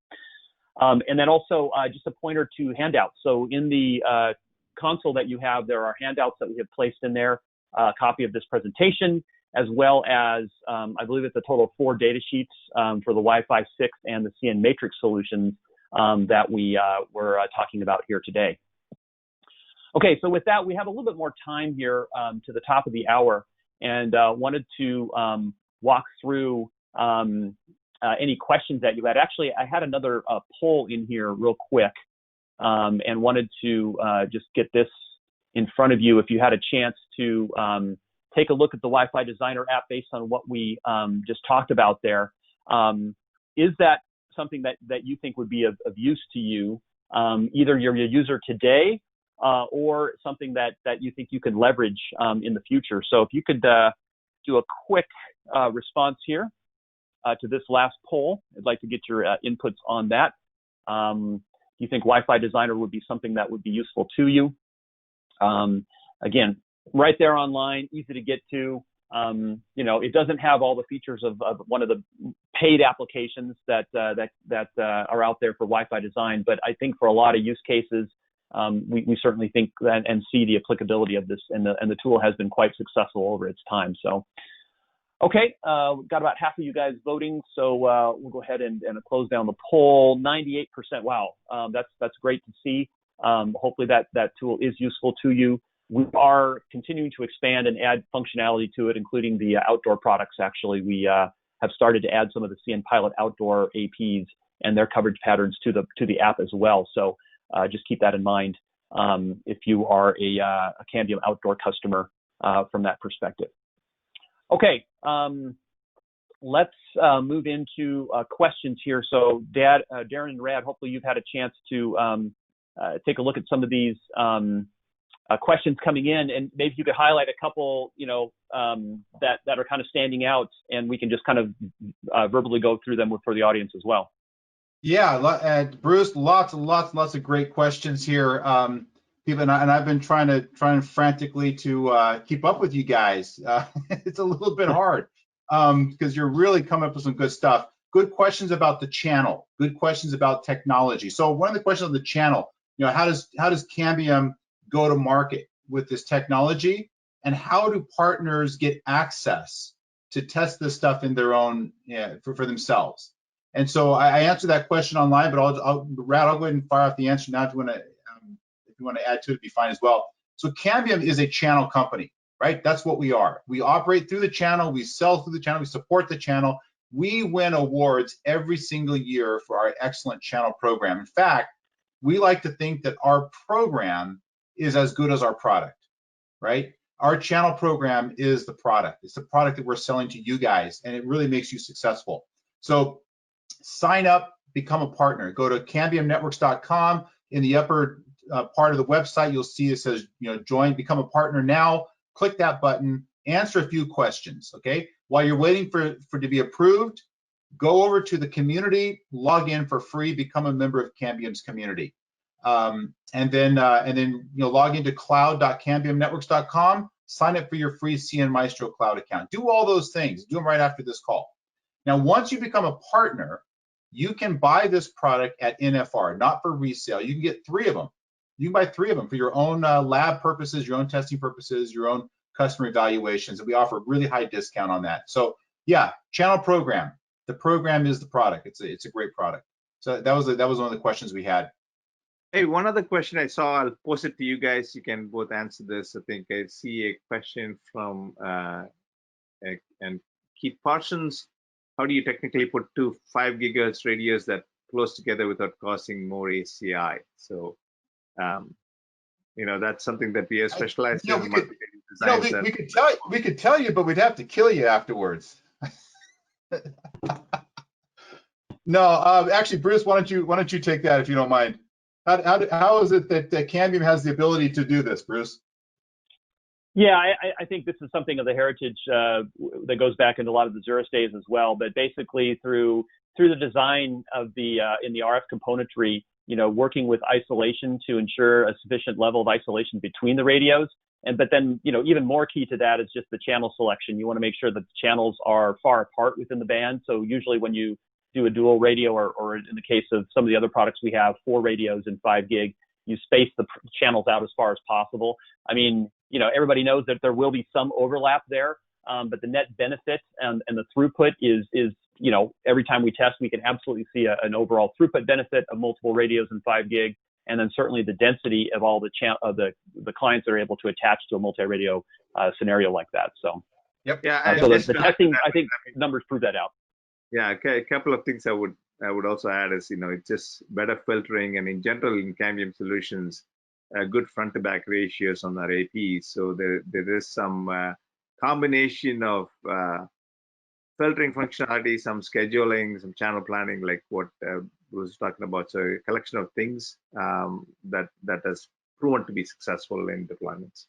And then also just a pointer to handouts. So in the console that you have, there are handouts that we have placed in there, a copy of this presentation, as well as, I believe it's a total of 4 data sheets for the Wi-Fi 6 and the CN Matrix solutions that we were talking about here today. Okay, so with that, we have a little bit more time here to the top of the hour, and wanted to walk through any questions that you had. Actually, I had another poll in here real quick, and wanted to just get this in front of you if you had a chance to take a look at the Wi-Fi Designer app based on what we just talked about there. Is that something that you think would be of use to you? Either you're a user today or something that you think you could leverage in the future. So if you could do a quick response here to this last poll, I'd like to get your inputs on that. Do you think Wi-Fi Designer would be something that would be useful to you? Again, right there online, easy to get to. It doesn't have all the features of one of the paid applications that are out there for Wi-Fi design, but I think for a lot of use cases, we certainly think that and see the applicability of this, and the tool has been quite successful over its time. So, okay, we've got about half of you guys voting, so we'll go ahead and close down the poll. 98%. Wow, that's great to see. Hopefully that tool is useful to you. We are continuing to expand and add functionality to it, including the outdoor products. Actually, we have started to add some of the CN Pilot outdoor APs and their coverage patterns to the app as well. So just keep that in mind if you are a Cambium outdoor customer from that perspective. Okay, let's move into questions here. So Darren and Rad, hopefully you've had a chance to take a look at some of these questions coming in, and maybe you could highlight a couple, that are kind of standing out, and we can just kind of verbally go through them for the audience as well. Yeah, Bruce, lots and lots of great questions here. People, and I've been trying frantically to keep up with you guys. It's a little bit hard because you're really coming up with some good stuff. Good questions about the channel. Good questions about technology. So one of the questions on the channel, how does Cambium go to market with this technology, and how do partners get access to test this stuff in their own for themselves? And so I answered that question online, but Rad, I'll go ahead and fire off the answer now. If you want to add to it, it'd be fine as well. So Cambium is a channel company, right? That's what we are. We operate through the channel, we sell through the channel, we support the channel. We win awards every single year for our excellent channel program. In fact, we like to think that our program is as good as our product, right? Our channel program is the product. It's the product that we're selling to you guys, and it really makes you successful. So sign up, become a partner. Go to cambiumnetworks.com. In the upper part of the website, you'll see it says, join, become a partner now. Click that button, answer a few questions, okay? While you're waiting for to be approved, go over to the community, log in for free, become a member of Cambium's community. And then log into cloud.cambiumnetworks.com, sign up for your free CN Maestro Cloud account. Do all those things. Do them right after this call. Now, once you become a partner, you can buy this product at NFR, not for resale. You can get 3 of them. You can buy 3 of them for your own lab purposes, your own testing purposes, your own customer evaluations, and we offer a really high discount on that. So yeah, channel program. The program is the product. It's a great product. So that was one of the questions we had. Hey, one other question I saw, I'll post it to you guys. You can both answer this. I think I see a question from and Keith Parsons. How do you technically put 2 5 gigahertz radios that close together without causing more ACI? So, that's something that we are specialized in. We could tell you, but we'd have to kill you afterwards. No, actually, Bruce, why don't you take that if you don't mind? How is it that Cambium has the ability to do this, Bruce? Yeah, I think this is something of the heritage that goes back into a lot of the Zurus days as well. But basically, through the design of the in the RF componentry, working with isolation to ensure a sufficient level of isolation between the radios, but then even more key to that is just the channel selection. You want to make sure that the channels are far apart within the band. So usually when you do a dual radio, or in the case of some of the other products we have, 4 radios and 5 gig, you space the channels out as far as possible. I mean, everybody knows that there will be some overlap there, but the net benefit and the throughput is every time we test, we can absolutely see an overall throughput benefit of multiple radios and 5 gig, and then certainly the density of all the clients that are able to attach to a multi-radio scenario like that. So, yep. Yeah. So the testing, I think numbers prove that out. Yeah. Okay. A couple of things I would also add is, it's just better filtering, and in general in Cambium solutions, good front to back ratios on our APs. So there is some combination of filtering functionality, some scheduling, some channel planning, like what Bruce was talking about. So a collection of things that has proven to be successful in deployments.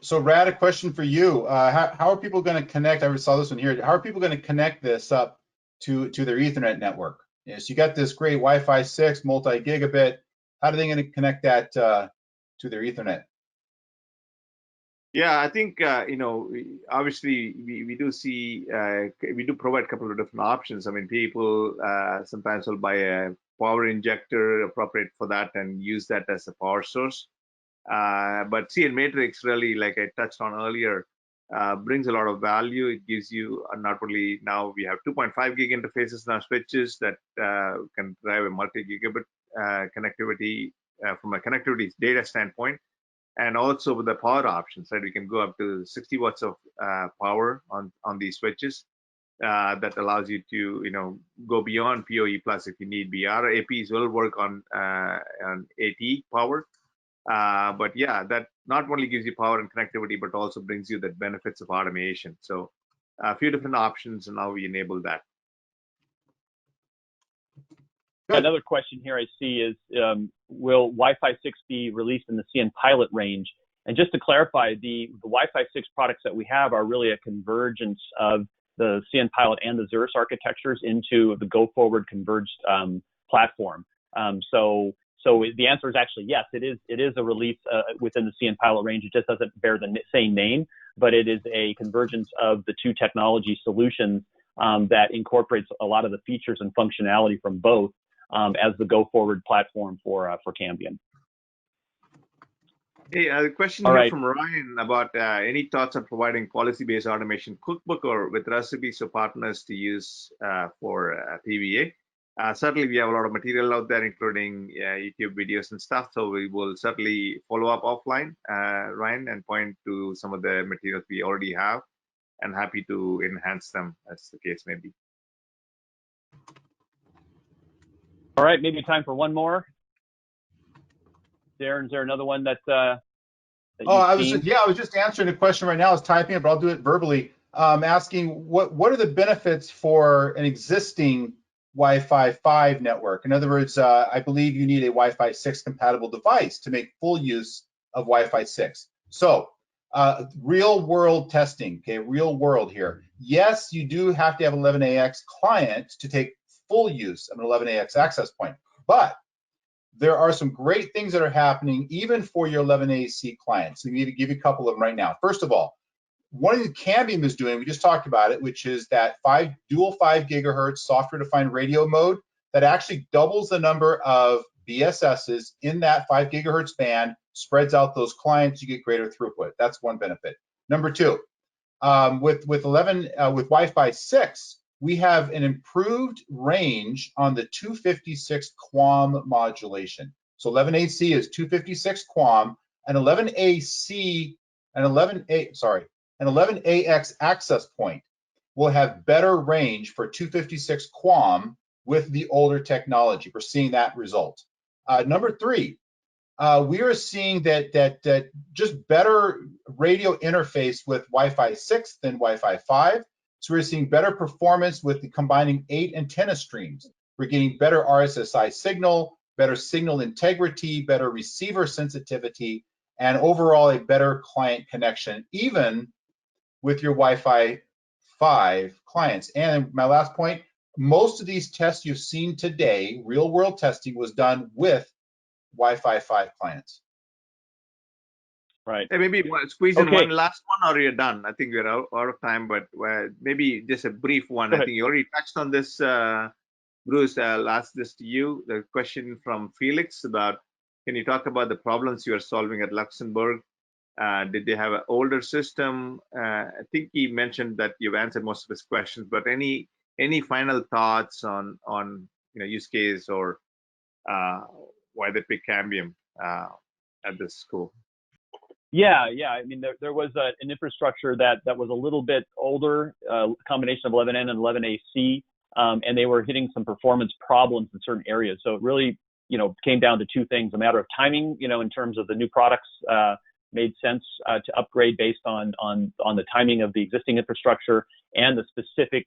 So Rad, a question for you. How are people going to connect? I saw this one here. How are people going to connect this up to their Ethernet network? So you got this great Wi-Fi 6 multi-gigabit. How are they going to connect that to their Ethernet? Yeah, I think obviously we do see we do provide a couple of different options. I mean, people sometimes will buy a power injector appropriate for that and use that as a power source. But CN Matrix really, like I touched on earlier, brings a lot of value. It gives you not only, now we have 2.5 gig interfaces in our switches that can drive a multi-gigabit connectivity from a connectivity data standpoint, and also with the power options, right? We can go up to 60 watts of power on these switches. That allows you to go beyond PoE plus if you need be. Our APs will work on 80 power. But yeah, that not only gives you power and connectivity, but also brings you the benefits of automation. So a few different options, and now we enable that. Good. Another question here I see is, will Wi-Fi 6 be released in the CN pilot range? And just to clarify, the Wi-Fi 6 products that we have are really a convergence of the CN pilot and the Zurus architectures into the go-forward converged platform. So the answer is actually yes. It is a release within the CN pilot range. It just doesn't bear the same name, but it is a convergence of the two technology solutions that incorporates a lot of the features and functionality from both as the go-forward platform for Cambium. Hey, a question All here right. from Ryan about any thoughts on providing policy-based automation cookbook or with recipes for partners to use for PVA. Certainly, we have a lot of material out there, including YouTube videos and stuff. So we will certainly follow up offline, Ryan, and point to some of the materials we already have, and happy to enhance them as the case may be. All right, maybe time for one more. Darren, is there another one that I was just answering a question right now. I was typing it, but I'll do it verbally. Asking what are the benefits for an existing Wi-Fi 5 network? In other words, I believe you need a Wi-Fi 6 compatible device to make full use of Wi-Fi 6. So real world testing, okay, real world here. Yes, you do have to have 11AX client to take full use of an 11AX access point, but there are some great things that are happening even for your 11AC clients. So we need to give you a couple of them right now. First of all, one of the Cambium is doing, we just talked about it, which is that dual 5 gigahertz software-defined radio mode that actually doubles the number of BSSs in that 5 gigahertz band, spreads out those clients, you get greater throughput. That's one benefit. Number two, with Wi-Fi 6, we have an improved range on the 256 QAM modulation. So 11AC is 256 QAM, and an 11AX access point will have better range for 256 QAM with the older technology. We're seeing that result. Number three, we are seeing that just better radio interface with Wi-Fi 6 than Wi-Fi 5. So we're seeing better performance with the combining 8 antenna streams. We're getting better RSSI signal, better signal integrity, better receiver sensitivity, and overall a better client connection, even with your Wi-Fi 5 clients. And my last point, most of these tests you've seen today, real world testing, was done with Wi-Fi 5 clients. Right. Hey, maybe squeeze in one last one, or you're done. I think we're out of time, but maybe just a brief one. I think you already touched on this, Bruce. I'll ask this to you. The question from Felix about, can you talk about the problems you are solving at Luxembourg? Did they have an older system? I think he mentioned that you've answered most of his questions, but any final thoughts on use case or why they pick Cambium at this school? Yeah. I mean, there was an infrastructure that was a little bit older, combination of 11N and 11AC, and they were hitting some performance problems in certain areas. So it really, came down to two things: a matter of timing, in terms of the new products made sense to upgrade based on the timing of the existing infrastructure and the specific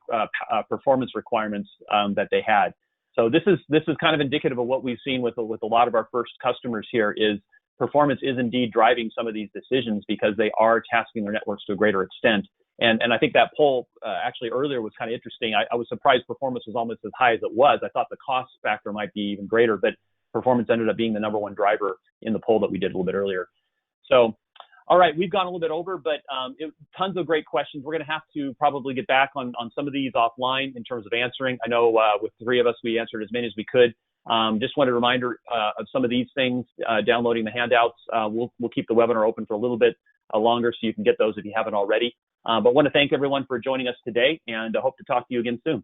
performance requirements that they had. So this is kind of indicative of what we've seen with a lot of our first customers here. Is performance is indeed driving some of these decisions because they are tasking their networks to a greater extent. And I think that poll actually earlier was kind of interesting. I was surprised performance was almost as high as it was. I thought the cost factor might be even greater, but performance ended up being the #1 driver in the poll that we did a little bit earlier. So, all right, we've gone a little bit over, but tons of great questions. We're going to have to probably get back on some of these offline in terms of answering. I know with the three of us, we answered as many as we could. Just wanted a reminder of some of these things, downloading the handouts. We'll keep the webinar open for a little bit longer so you can get those if you haven't already. But want to thank everyone for joining us today, and I hope to talk to you again soon.